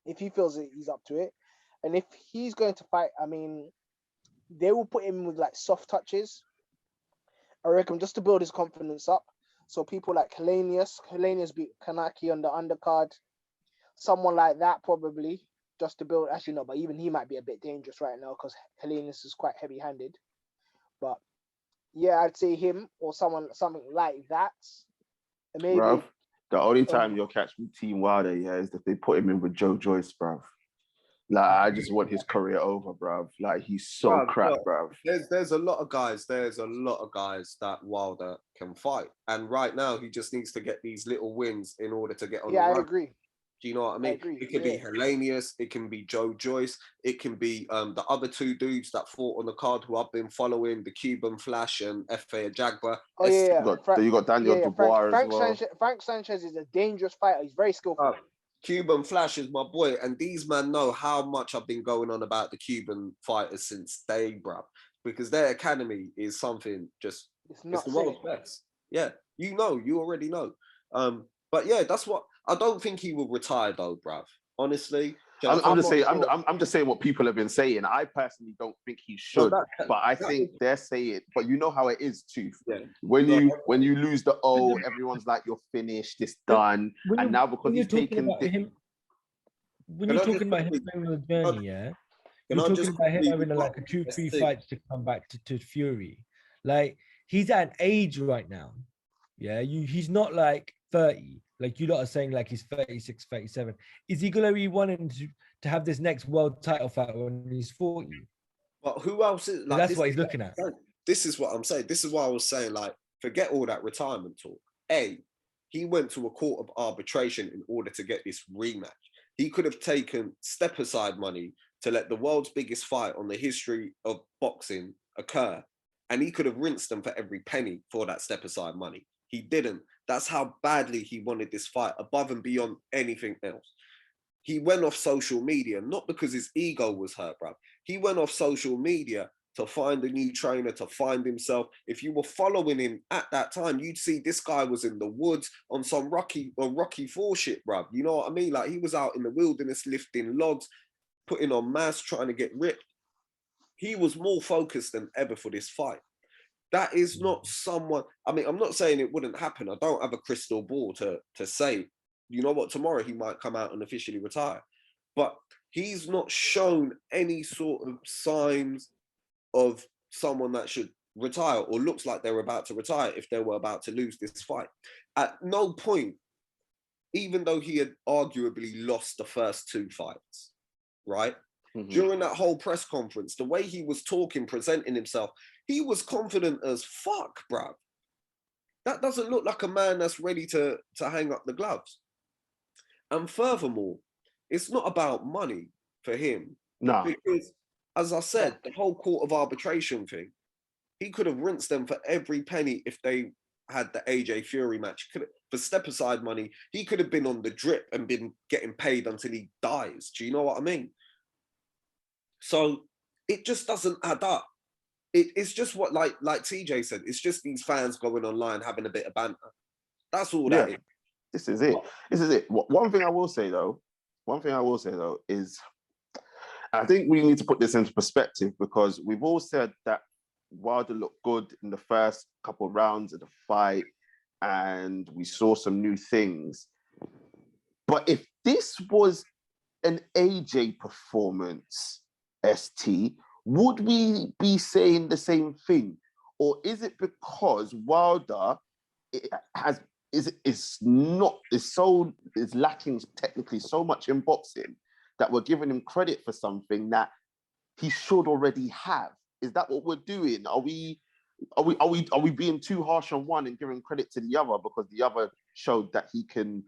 Speaker 4: if he feels that he's up to it. And if he's going to fight, I mean, they will put him with like soft touches, I reckon, just to build his confidence up. So people like Helenius beat Kanaki on the undercard. Someone like that probably, just to build. Actually, no, but even he might be a bit dangerous right now because Helenius is quite heavy-handed. But yeah, I'd say him or something like that. And maybe.
Speaker 1: Bruv, the only time you'll catch me Team Wilder, is if they put him in with Joe Joyce, bruv. Like, I just want his career over, bruv. Like, he's so crap, bruv.
Speaker 2: There's a lot of guys. There's a lot of guys that Wilder can fight, and right now he just needs to get these little wins in order to get on.
Speaker 4: Yeah, I agree.
Speaker 2: Do you know what I mean? It could be Helenius, it can be Joe Joyce, it can be the other two dudes that fought on the card who I've been following, the Cuban Flash and F.A. Jagba.
Speaker 4: Oh yeah,
Speaker 1: you got Daniel Dubois as well.
Speaker 4: Frank Sanchez is a dangerous fighter. He's very skillful.
Speaker 2: Cuban Flash is my boy, and these men know how much I've been going on about the Cuban fighters since day, bruv, because their academy is something just, it's the world's best. Yeah, you already know. But yeah, that's what, I don't think he will retire though, bruv. Honestly.
Speaker 1: I'm just saying what people have been saying. I personally don't think he should, but I think they're saying. But you know how it is too. Yeah. When you lose the O, everyone's like, "You're finished. It's done." And now because he's taken him,
Speaker 5: when you're talking about him going on the journey, you're talking about him having like a 2-3 fights to come back to Fury. Like, he's at an age right now. Yeah, he's not like 30. Like you lot are saying, like he's 36, 37. Is he gonna be wanting to have this next world title fight when he's 40?
Speaker 2: But who else is like?
Speaker 5: That's what he's looking at.
Speaker 2: This is what I'm saying. This is why I was saying, like, forget all that retirement talk. He went to a court of arbitration in order to get this rematch. He could have taken step aside money to let the world's biggest fight on the history of boxing occur, and he could have rinsed them for every penny for that step aside money. He didn't. That's how badly he wanted this fight, above and beyond anything else. He went off social media, not because his ego was hurt, bruv. He went off social media to find a new trainer, to find himself. If you were following him at that time, you'd see this guy was in the woods on some Rocky 4 shit, bruv. You know what I mean? Like, he was out in the wilderness lifting logs, putting on mass, trying to get ripped. he was more focused than ever for this fight. That is not someone. I mean, I'm not saying it wouldn't happen. I don't have a crystal ball to say, you know what, tomorrow he might come out and officially retire. But he's not shown any sort of signs of someone that should retire or looks like they're about to retire if they were about to lose this fight. At no point, even though he had arguably lost the first 2 fights, right? Mm-hmm. During that whole press conference, the way he was talking, presenting himself, he was confident as fuck, bruv. That doesn't look like a man that's ready to hang up the gloves. And furthermore, it's not about money for him.
Speaker 1: No.
Speaker 2: Because, as I said, the whole court of arbitration thing, he could have rinsed them for every penny if they had the AJ Fury match. For step aside money, he could have been on the drip and been getting paid until he dies. Do you know what I mean? So it just doesn't add up. It's just what, like TJ said, it's just these fans going online having a bit of banter. That's all that is.
Speaker 1: This is it. One thing I will say though is, I think we need to put this into perspective, because we've all said that Wilder looked good in the first couple of rounds of the fight and we saw some new things. But if this was an AJ performance, ST, would we be saying the same thing? Or is it because Wilder is lacking technically so much in boxing that we're giving him credit for something that he should already have? Is that what we're doing? Are we being too harsh on one and giving credit to the other because the other showed that he can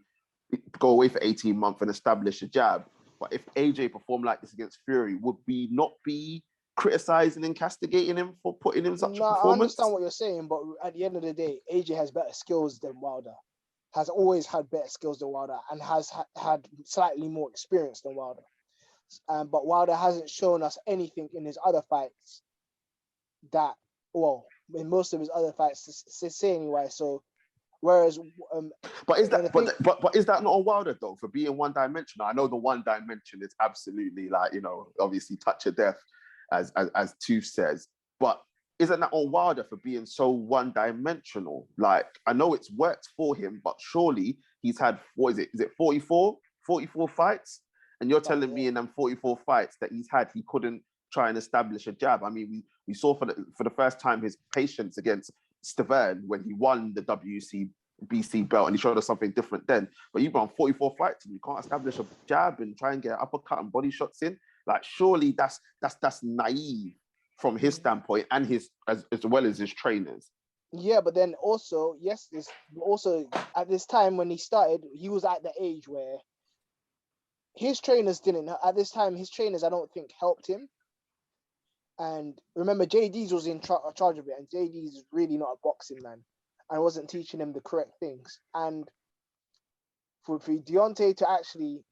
Speaker 1: go away for 18 months and establish a jab? But if AJ performed like this against Fury, would we not be criticizing and castigating him for putting in such a performance?
Speaker 4: I understand what you're saying, but at the end of the day, AJ has better skills than Wilder, has always had better skills than Wilder, and has had slightly more experience than Wilder. But Wilder hasn't shown us anything in his other fights that, well, in most of his other fights, to say anyway. So, whereas,
Speaker 1: but is that but is that not on Wilder though, for being one-dimensional? I know the one dimension is absolutely, like, you know, obviously touch of death, as Tooth says. But isn't that on Wilder for being so one-dimensional? Like, I know it's worked for him, but surely he's had, what is it 44 fights? And you're telling me in them 44 fights that he's had, he couldn't try and establish a jab. I mean, we saw for the first time his patience against Stavern when he won the WCBC belt, and he showed us something different then. But you've gone 44 fights and you can't establish a jab and try and get an uppercut and body shots in. Like, surely that's naive from his standpoint and his as well as his trainers.
Speaker 4: Yeah, but then also, at this time when he started, he was at the age where his trainers didn't. At this time, his trainers, I don't think, helped him. And remember, JD's was in charge of it, and JD's really not a boxing man and wasn't teaching him the correct things. And for Deontay to actually,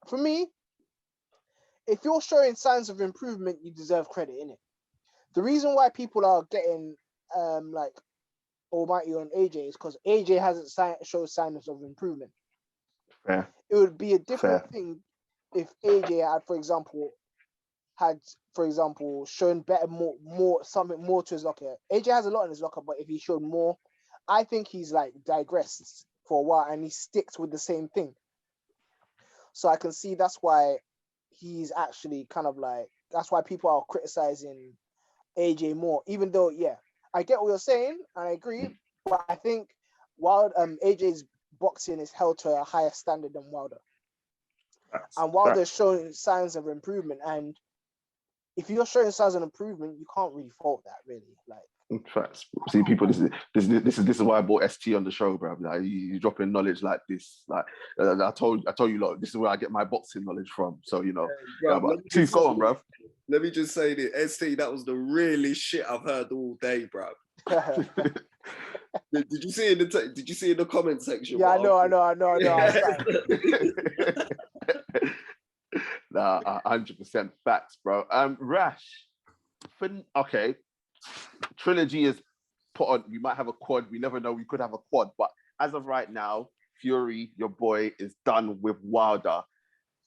Speaker 4: for me, if you're showing signs of improvement, you deserve credit, innit? The reason why people are getting almighty on AJ is because AJ hasn't showed signs of improvement.
Speaker 1: Fair.
Speaker 4: It would be a different thing if AJ had, for example, shown better, something more to his locker. AJ has a lot in his locker, but if he showed more, I think he's like digressed for a while and he sticks with the same thing. So I can see that's why he's actually kind of like, that's why people are criticizing AJ more, even though, yeah, I get what you're saying and I agree, but I think AJ's boxing is held to a higher standard than Wilder. And Wilder's showing signs of improvement, and if you're showing signs of improvement, you can't really fault that, really. Like,
Speaker 1: facts. See, people, this is why I brought ST on the show, bro. Like, you dropping knowledge like this. Like, I told you, lot, this is where I get my boxing knowledge from. So, you know, Tooth, go on, bro.
Speaker 2: Let me just say this, ST, that was the realest shit I've heard all day, bro. Did you see in the comment section?
Speaker 4: Yeah, I know.
Speaker 1: Nah, 100% facts, bro. Rash. Okay. Trilogy is put on. We might have a quad. We never know. We could have a quad. But as of right now, Fury, your boy, is done with Wilder.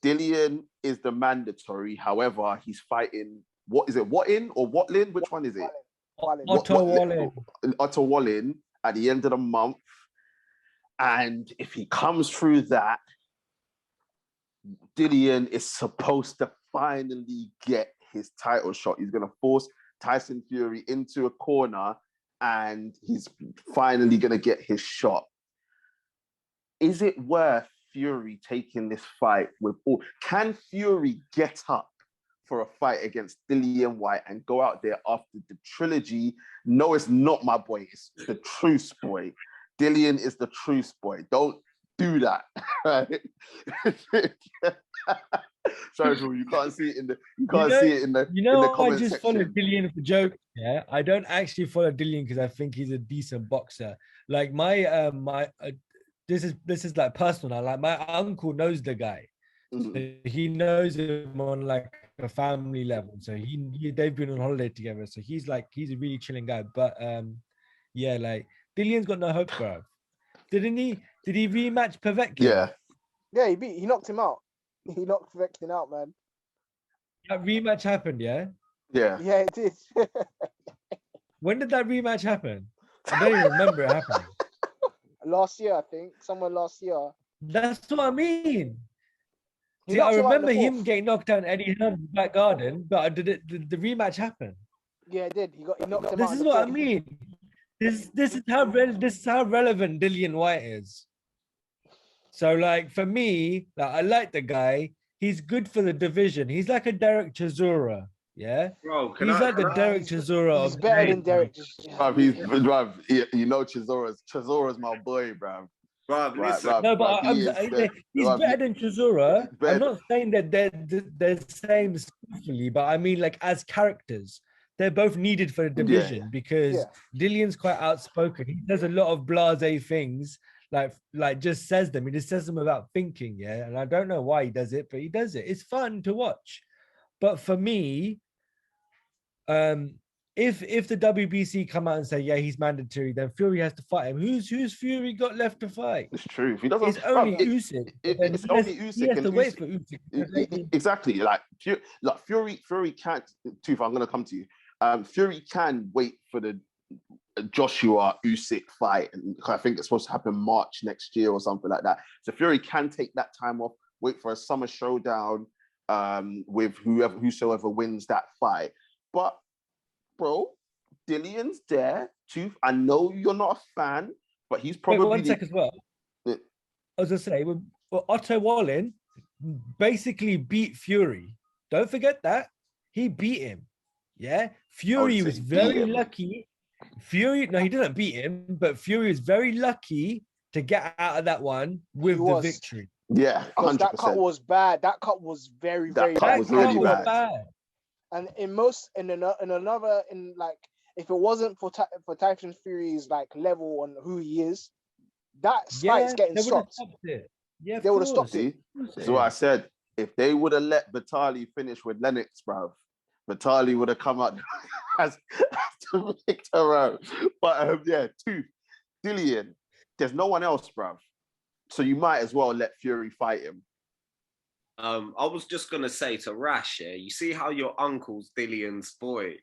Speaker 1: Dillian is the mandatory. However, he's fighting. What is it? Watlin or Watlin? Which one is it?
Speaker 5: Otto Wallin.
Speaker 1: Otto Wallin at the end of the month. And if he comes through that, Dillian is supposed to finally get his title shot. He's going to force Tyson Fury into a corner and he's finally going to get his shot. Is it worth Fury taking this fight with all? Can Fury get up for a fight against Dillian Whyte and go out there after the trilogy? No, it's not my boy. It's the truce boy. Dillian is the truce boy. Don't do that. Right? Sorry, bro, you can't see it in the
Speaker 5: I just
Speaker 1: section.
Speaker 5: follow Dillian for jokes. Yeah, I don't actually follow Dillian because I think he's a decent boxer. Like this is like personal now. Like my uncle knows the guy.
Speaker 1: Mm.
Speaker 5: So he knows him on like a family level. So they've been on holiday together. So he's a really chilling guy. But yeah, like Dillian's got no hope, bro. Did he rematch Povetkin?
Speaker 4: Yeah, he knocked him out. He knocked Povetkin out, man.
Speaker 5: That rematch happened, yeah?
Speaker 1: Yeah,
Speaker 4: it did.
Speaker 5: When did that rematch happen? I don't even remember it happening.
Speaker 4: Last year, I think. Somewhere last year.
Speaker 5: That's what I mean.
Speaker 4: He
Speaker 5: See, I
Speaker 4: knocked him out in the
Speaker 5: remember him
Speaker 4: fourth.
Speaker 5: getting knocked out in Eddie Hearn's back garden, but did the rematch happen?
Speaker 4: Yeah, it did. He knocked him out.
Speaker 5: This is what I mean. This is how relevant Dillian Whyte is. So, like, for me, like, I like the guy. He's good for the division. He's like a Derek Chisora, yeah?
Speaker 2: Bro,
Speaker 5: He's like the Derek Chisora.
Speaker 4: He's better than Derek.
Speaker 1: bruv, you know Chisora's my boy, bruv.
Speaker 2: Bro, listen.
Speaker 5: No, but he's better than Chisora. I'm not saying that they're the same skillfully, but I mean, like, as characters, they're both needed for the division because Dillian's quite outspoken. He does a lot of blasé things, like just says them. He just says them without thinking, yeah. And I don't know why he does it, but he does it. It's fun to watch. But for me, if the WBC come out and say, yeah, he's mandatory, then Fury has to fight him. Who's Fury got left to fight?
Speaker 1: It's true. If he doesn't,
Speaker 5: It's only Usyk.
Speaker 1: It's only Usyk.
Speaker 5: He has to wait for Usyk.
Speaker 1: Exactly. Like Fury can't. Tooth, I'm gonna come to you. Fury can wait for the Joshua Usyk fight, and I think it's supposed to happen March next year or something like that. So Fury can take that time off, wait for a summer showdown with whosoever wins that fight. But bro, Dillian's there. Tooth, I know you're not a fan, but he's probably
Speaker 5: one sec as well. I was gonna say, well, Otto Wallin basically beat Fury. Don't forget that he beat him. Yeah, Fury was very lucky. He didn't beat him, but Fury was very lucky to get out of that one with the victory.
Speaker 1: Yeah, 100%.
Speaker 4: That cut was bad. That cut was very bad.
Speaker 1: Really bad.
Speaker 4: And if it wasn't for Tyson Fury's like level on who he is, that fight's getting stopped.
Speaker 5: Yeah,
Speaker 4: they would have stopped it.
Speaker 1: So I said, if they would have let Batali finish with Lennox, bruv, Batali would have come out as the victor. But Tooth, Dillian, there's no one else, bruv. So you might as well let Fury fight him.
Speaker 2: I was just gonna say to Rash, yeah, you see how your uncle's Dillian's boy,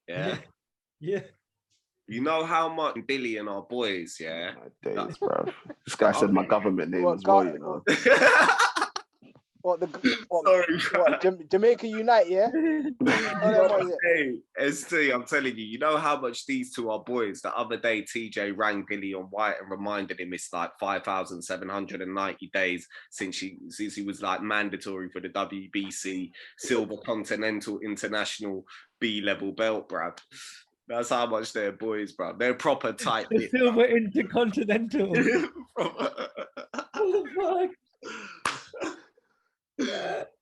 Speaker 2: yeah?
Speaker 5: Yeah.
Speaker 2: You know how much Dillian are boys, yeah?
Speaker 1: My days, bro. This guy said my government name as well, you know.
Speaker 4: Jamaica Unite, yeah?
Speaker 2: Hey, I'm telling you, you know how much these two are boys. The other day, TJ rang Dillian Whyte and reminded him it's like 5,790 days since he was like mandatory for the WBC Silver Continental International B-level belt, bruv. That's how much they're boys, bruv. They're proper tight.
Speaker 5: The Silver Intercontinental. Oh, fuck.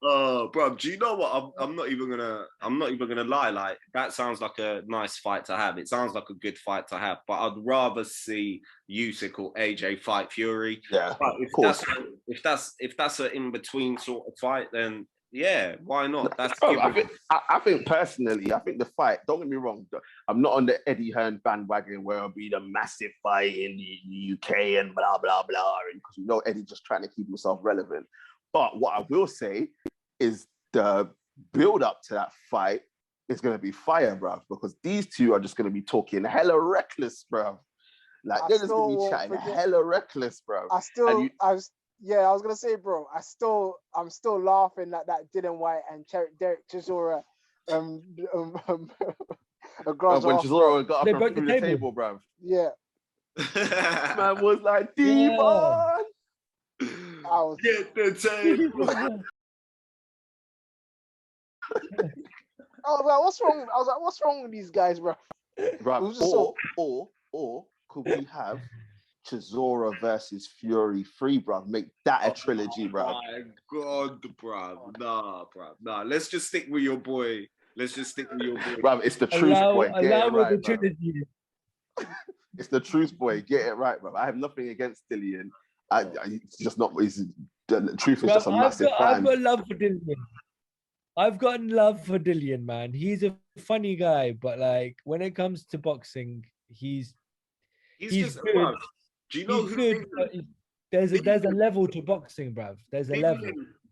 Speaker 2: Oh, bro, do you know what? I'm not even gonna lie. Like, that sounds like a nice fight to have. It sounds like a good fight to have. But I'd rather see Usyk or AJ fight Fury.
Speaker 1: Yeah,
Speaker 2: but if that's an in between sort of fight, then yeah, why not? That's
Speaker 1: I think personally, I think the fight. Don't get me wrong. I'm not on the Eddie Hearn bandwagon where it'll be the massive fight in the UK and blah blah blah. Because Eddie just trying to keep himself relevant. But what I will say is the build up to that fight is going to be fire, bruv, because these two are just going to be talking hella reckless, bruv. Like, they're just going to be chatting hella reckless, bruv.
Speaker 4: I was gonna say, bro, I'm still laughing at that Dylan White and Derek Chisora a grudge
Speaker 1: when
Speaker 4: off,
Speaker 1: Chisora got
Speaker 5: They
Speaker 1: up
Speaker 5: broke
Speaker 1: and
Speaker 5: the
Speaker 1: through the
Speaker 5: table.
Speaker 1: table, bruv.
Speaker 4: Yeah,
Speaker 1: Man was like,
Speaker 5: Yeah.
Speaker 1: Devon!
Speaker 4: I was.
Speaker 2: Get the table.
Speaker 4: I was like, what's wrong? I was like, what's wrong with these guys, bro?
Speaker 1: Bruv, or could we have Chisora versus Fury 3, bruv? Make that a trilogy, bruv.
Speaker 2: Oh my God, bruv. Nah. Let's just stick with your boy.
Speaker 1: Bruv, it's the truth, boy. Get it right, bruv. It's the truth, boy. Get it right, bruv. I have nothing against Dillian. It's just not. The truth is just a massive fan.
Speaker 5: I've got love for Dillian. I've got love for Dillian, man. He's a funny guy, but like when it comes to boxing, he's
Speaker 2: just
Speaker 5: good.
Speaker 2: bruv. Do you know
Speaker 5: He's
Speaker 2: who
Speaker 5: good? But there's a level to boxing, bruv. There's a level.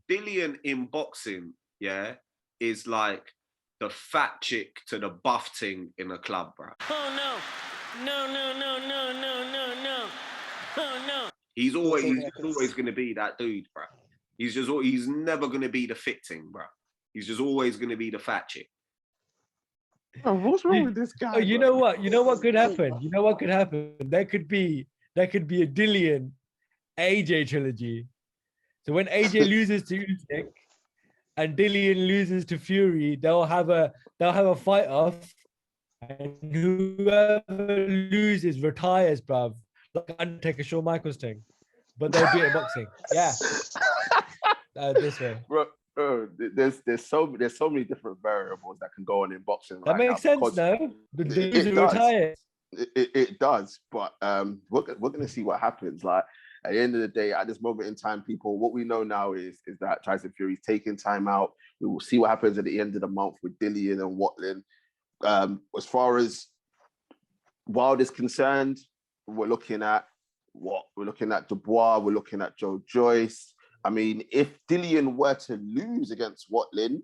Speaker 2: Dillian in boxing, yeah, is like the fat chick to the buff ting in a club, bruv.
Speaker 3: Oh no. No. Oh no.
Speaker 2: He's always going to be that dude, bruv. He's never going to be the fit ting, bruv. He's just always going to be the fat chick.
Speaker 1: Oh, what's wrong with this guy?
Speaker 5: You know what? You know what could happen? There could be a Dillian AJ trilogy. So when AJ loses to Usyk and Dillian loses to Fury, they'll have a fight off, and whoever loses retires, bruv. Like Undertaker, Shawn Michaels thing. But they'll do it in boxing. Yeah. This way.
Speaker 1: Bro, there's so many different variables that can go on in boxing.
Speaker 5: That makes sense, no? The loser retires.
Speaker 1: It does, but we're gonna see what happens. Like, at the end of the day, at this moment in time, people, what we know now is that Tyson Fury's taking time out. We will see what happens at the end of the month with Dillian and Watling. As far as Wild is concerned, we're looking at Dubois, we're looking at Joe Joyce. I mean, if Dillian were to lose against Watling,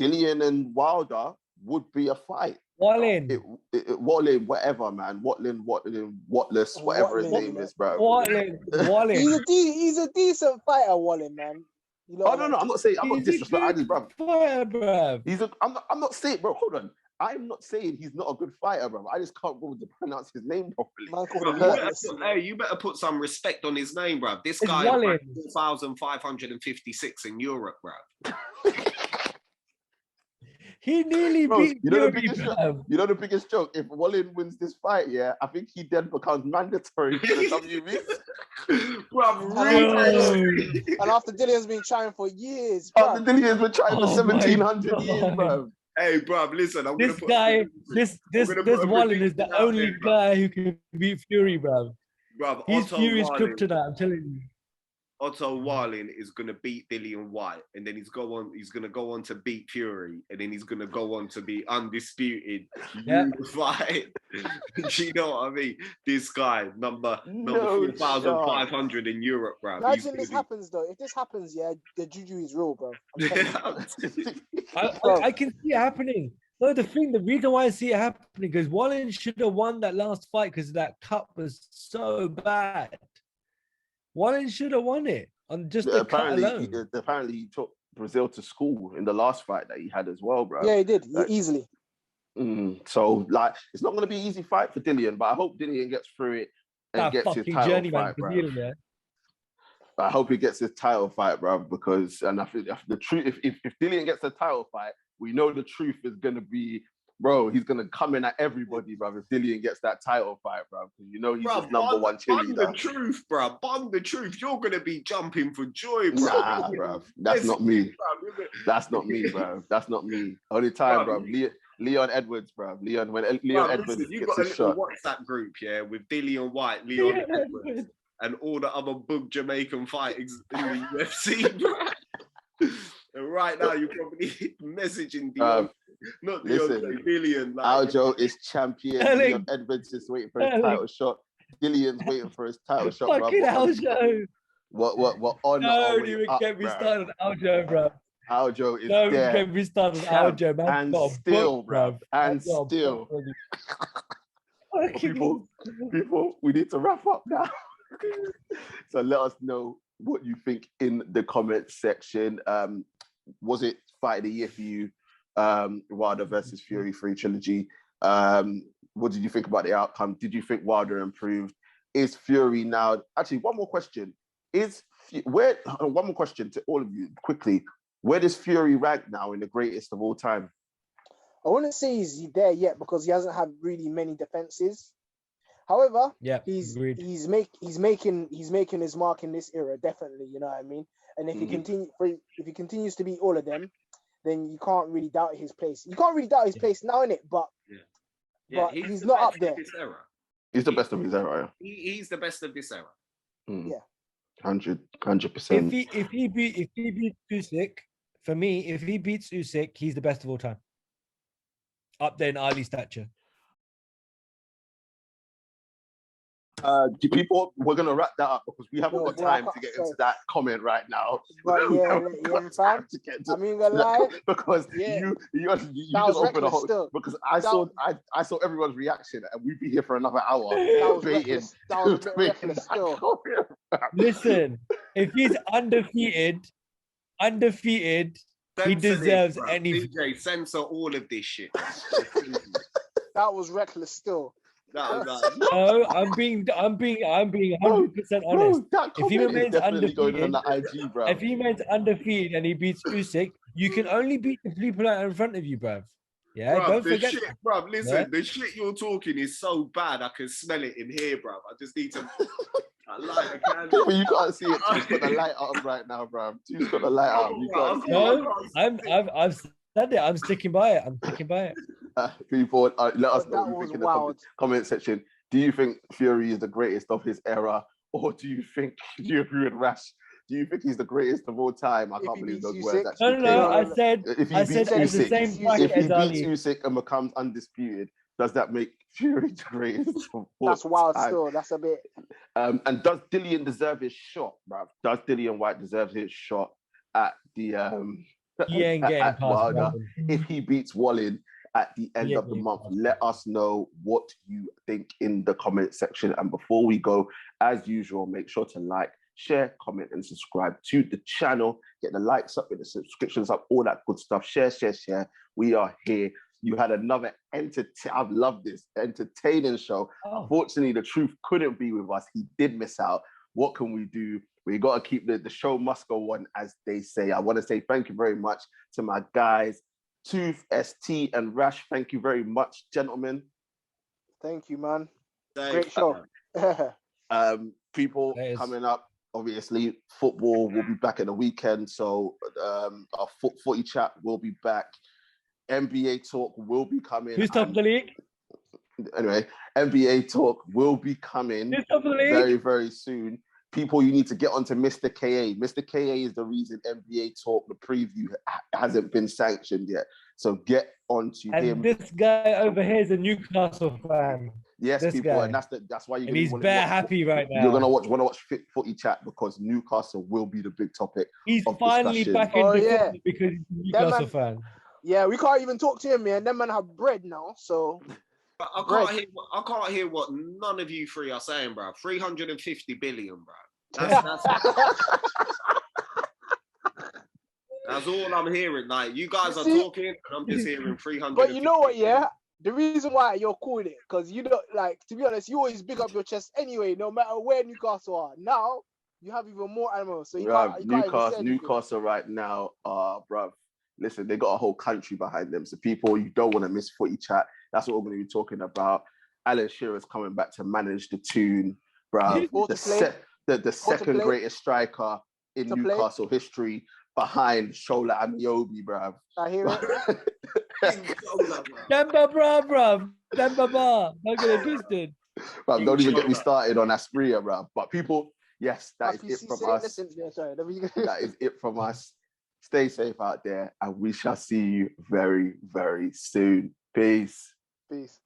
Speaker 1: Dillian and Wilder would be a fight.
Speaker 5: Watling,
Speaker 1: whatever, man. Watling, Watless, whatever his name is, bro.
Speaker 5: Watling.
Speaker 4: He's a decent fighter, Watling, man. You know
Speaker 1: no, I'm not saying I'm not disrespecting, bro. I'm not saying, bro. Hold on. I'm not saying he's not a good fighter, bro. I just can't remember to pronounce his name properly.
Speaker 2: You better put some respect on his name, bro. This guy is 4,556 in Europe, bro.
Speaker 5: He nearly beat Fury, bro.
Speaker 1: You know the biggest joke? If Watling wins this fight, yeah, I think he then becomes mandatory for the WB.
Speaker 2: Bro, really?
Speaker 4: And after Dillian's been trying for years,
Speaker 1: after Dillian's been trying for 1,700 years, bro.
Speaker 2: Hey, bro, listen.
Speaker 5: This Watling is the only guy who can beat Fury, bro. He's Fury's kryptonite, I'm telling you.
Speaker 2: Otto Warling is gonna beat Dillian White, and then he's gonna go on to beat Fury, and then he's gonna go on to be undisputed, unified. You know what I mean? This guy, number 4,500 in Europe, bro.
Speaker 4: Imagine this happens though. If this happens, yeah, the juju is real, bro.
Speaker 5: I can see it happening. No, the reason why I see it happening, because Watling should have won that last fight because that cut was so bad. Watling should have won it on just the cut alone.
Speaker 1: Apparently, he took Brazil to school in the last fight that he had as well, bro.
Speaker 4: Yeah, he did. Easily.
Speaker 1: So, like, it's not going to be an easy fight for Dillian, but I hope Dillian gets through it and gets his title fight, bro. I hope he gets his title fight, bro, because, and I think the truth, if Dillian gets the title fight, we know the truth is going to be, bro, he's going to come in at everybody, bro, if Dillian gets that title fight, bro, because you know he's his number one cheerleader.
Speaker 2: Bun the truth, bro. Bun the truth. You're going to be jumping for joy, bro.
Speaker 1: Nah, bro. That's not me. That's not me, bro. That's not me. Only time, bro. Leon Edwards, bro. Leon Edwards
Speaker 2: you
Speaker 1: gets
Speaker 2: got
Speaker 1: a shot.
Speaker 2: WhatsApp group, yeah, with Dillian White, Leon Edwards, and all the other bug Jamaican fighters in the UFC, bro. And right now, you're probably messaging Dion, not Deontay, Dillian. Like,
Speaker 1: Aljo is champion. Leon Edwards is waiting for his title shot. Dillian's waiting for his title shot, bro.
Speaker 5: Fucking Aljo.
Speaker 1: What on our
Speaker 5: Don't
Speaker 1: way
Speaker 5: even
Speaker 1: up,
Speaker 5: get me
Speaker 1: bruv.
Speaker 5: started on Aljo, bro.
Speaker 1: Aljo is
Speaker 5: Don't
Speaker 1: there.
Speaker 5: get me started on
Speaker 1: Champ.
Speaker 5: Aljo, man.
Speaker 1: And
Speaker 5: Got a
Speaker 1: still,
Speaker 5: book,
Speaker 1: bruv. And
Speaker 5: I've got a book
Speaker 1: still.
Speaker 5: ready.
Speaker 1: People, we need to wrap up now. So let us know what you think in the comment section. Was it fight of the year for you? Wilder versus Fury 3 trilogy. What did you think about the outcome? Did you think Wilder improved? Is Fury now? Actually, one more question. One more question to all of you quickly. Where does Fury rank now in the greatest of all time?
Speaker 4: I wouldn't say he's there yet because he hasn't had really many defenses. However,
Speaker 5: Yeah,
Speaker 4: he's
Speaker 5: agreed.
Speaker 4: making his mark in this era, definitely. You know what I mean? And if he continues to beat all of them, then you can't really doubt his place. You can't really doubt his place now, innit? But he's
Speaker 2: the
Speaker 4: not
Speaker 2: best
Speaker 4: up there.
Speaker 2: of his era.
Speaker 1: He's the best of his era.
Speaker 2: He's the best of this era.
Speaker 1: Yeah. 100%.
Speaker 5: If he beats Usyk, for me, if he beats Usyk, he's the best of all time. Up there in Ali stature.
Speaker 1: People, we're gonna wrap that up because we haven't got
Speaker 4: bro, I
Speaker 1: time to
Speaker 4: can't
Speaker 1: get
Speaker 4: say.
Speaker 1: into that comment right now.
Speaker 4: But
Speaker 1: We
Speaker 4: yeah,
Speaker 1: haven't got
Speaker 4: fam.
Speaker 1: time to get into
Speaker 4: I mean, gonna
Speaker 1: that
Speaker 4: lie.
Speaker 1: because
Speaker 4: Yeah.
Speaker 1: you
Speaker 4: That
Speaker 1: just
Speaker 4: was
Speaker 1: opened a
Speaker 4: reckless
Speaker 1: whole
Speaker 4: still.
Speaker 1: because I saw everyone's reaction and we'd be here for another hour
Speaker 4: That was
Speaker 1: debating.
Speaker 4: reckless. That was a bit
Speaker 1: debating
Speaker 4: reckless
Speaker 1: that
Speaker 4: still.
Speaker 1: comment.
Speaker 5: Listen, if he's undefeated, he deserves anything.
Speaker 2: DJ, censor all of this shit.
Speaker 4: That was reckless still.
Speaker 5: No, I'm being 100% honest.
Speaker 1: That
Speaker 5: If he
Speaker 1: comment is
Speaker 5: remains
Speaker 1: definitely going on
Speaker 5: undefeated,
Speaker 1: the IG, bro.
Speaker 5: if he remains undefeated and he beats Usyk, you can only beat the people out in front of you, bruv. Yeah, don't forget.
Speaker 2: Bruv, listen,
Speaker 5: Yeah?
Speaker 2: the shit you're talking is so bad, I can smell it in here, bruv. I just need to light a candle.
Speaker 1: People, you can't see it. Two's got the light up right now, bro. Two's got the light up. You can't see it.
Speaker 5: No, I've said it. I'm sticking by it.
Speaker 1: People, let us know
Speaker 4: That
Speaker 1: what you
Speaker 4: was
Speaker 1: think in the
Speaker 4: wild.
Speaker 1: comment section. Do you think Fury is the greatest of his era, or do you agree with Rash? Do you think he's the greatest of all time? I
Speaker 4: If
Speaker 1: can't
Speaker 4: he
Speaker 1: believe
Speaker 4: beats
Speaker 1: those words
Speaker 4: Usyk.
Speaker 1: actually came
Speaker 5: No.
Speaker 1: out.
Speaker 5: I said
Speaker 1: If he
Speaker 5: at
Speaker 1: beats
Speaker 5: the
Speaker 1: Usyk,
Speaker 5: same bracket
Speaker 1: if he
Speaker 5: as
Speaker 1: beats
Speaker 5: Ali.
Speaker 1: Usyk and becomes undisputed, does that make Fury the greatest of all
Speaker 4: That's wild
Speaker 1: time?
Speaker 4: still. That's a bit.
Speaker 1: And does Dillian deserve his shot, bruv? Does Dillian White deserve his shot at the
Speaker 5: He ain't getting
Speaker 1: at
Speaker 5: past
Speaker 1: Wilder
Speaker 5: Wallin.
Speaker 1: if he beats Wallin at the end
Speaker 5: Yeah,
Speaker 1: of the
Speaker 5: yeah,
Speaker 1: month?
Speaker 5: yeah.
Speaker 1: Let us know what you think in the comment section. And before we go, as usual, make sure to like, share, comment, and subscribe to the channel. Get the likes up, get the subscriptions up, all that good stuff. Share. We are here. You had another I've loved this entertaining show.
Speaker 5: Oh.
Speaker 1: Unfortunately, the truth couldn't be with us. He did miss out. What can we do? We got to keep the show must go on, as they say. I want to say thank you very much to my guys, Tooth, ST, and Rash. Thank you very much, gentlemen.
Speaker 4: Thank you, man.
Speaker 2: Thanks.
Speaker 4: Great show.
Speaker 1: People coming up, obviously, football will be back at the weekend. So our footy chat will be back. NBA talk will be coming.
Speaker 5: Who's top of the league?
Speaker 1: Anyway, NBA talk will be coming
Speaker 5: Who's top of the league?
Speaker 1: very, very soon. People, you need to get onto Mr. KA. Mr. KA is the reason NBA talk, the preview, hasn't been sanctioned yet. So get onto him.
Speaker 5: And this guy over here is a Newcastle fan.
Speaker 1: Yes,
Speaker 5: this
Speaker 1: people,
Speaker 5: guy.
Speaker 1: and that's why you're
Speaker 5: And he's bare happy right now.
Speaker 1: You're gonna want to watch footy chat because Newcastle will be the big topic.
Speaker 5: He's
Speaker 1: of
Speaker 5: finally
Speaker 1: discussion.
Speaker 5: back in the football because he's a Newcastle fan.
Speaker 4: Yeah, we can't even talk to him, man. Them man have bread now, so.
Speaker 2: I can't hear what none of you three are saying, bro. 350 billion, bro. That's all I'm hearing. Like, you guys are talking, and I'm just hearing 300.
Speaker 4: But you know what, yeah? The reason why you're calling it, because you don't, like, to be honest, you always big up your chest anyway, no matter where Newcastle are. Now, you have even more animals, so you can't
Speaker 1: Newcastle right now, bruv. Listen, they got a whole country behind them. So people, you don't want to miss footy chat. That's what we're going to be talking about. Alan Shearer's coming back to manage the tune, bruv. The second greatest striker in Newcastle history behind Shola Amiobi, bruv.
Speaker 4: I hear it.
Speaker 5: Demba, bruv. Demba, don't get it twisted.
Speaker 1: Bruv, don't even get me started on Aspria, bruv. But people, yes, that is it from us. That is it from us. Stay safe out there, and we shall see you very, very soon. Peace.
Speaker 4: Peace.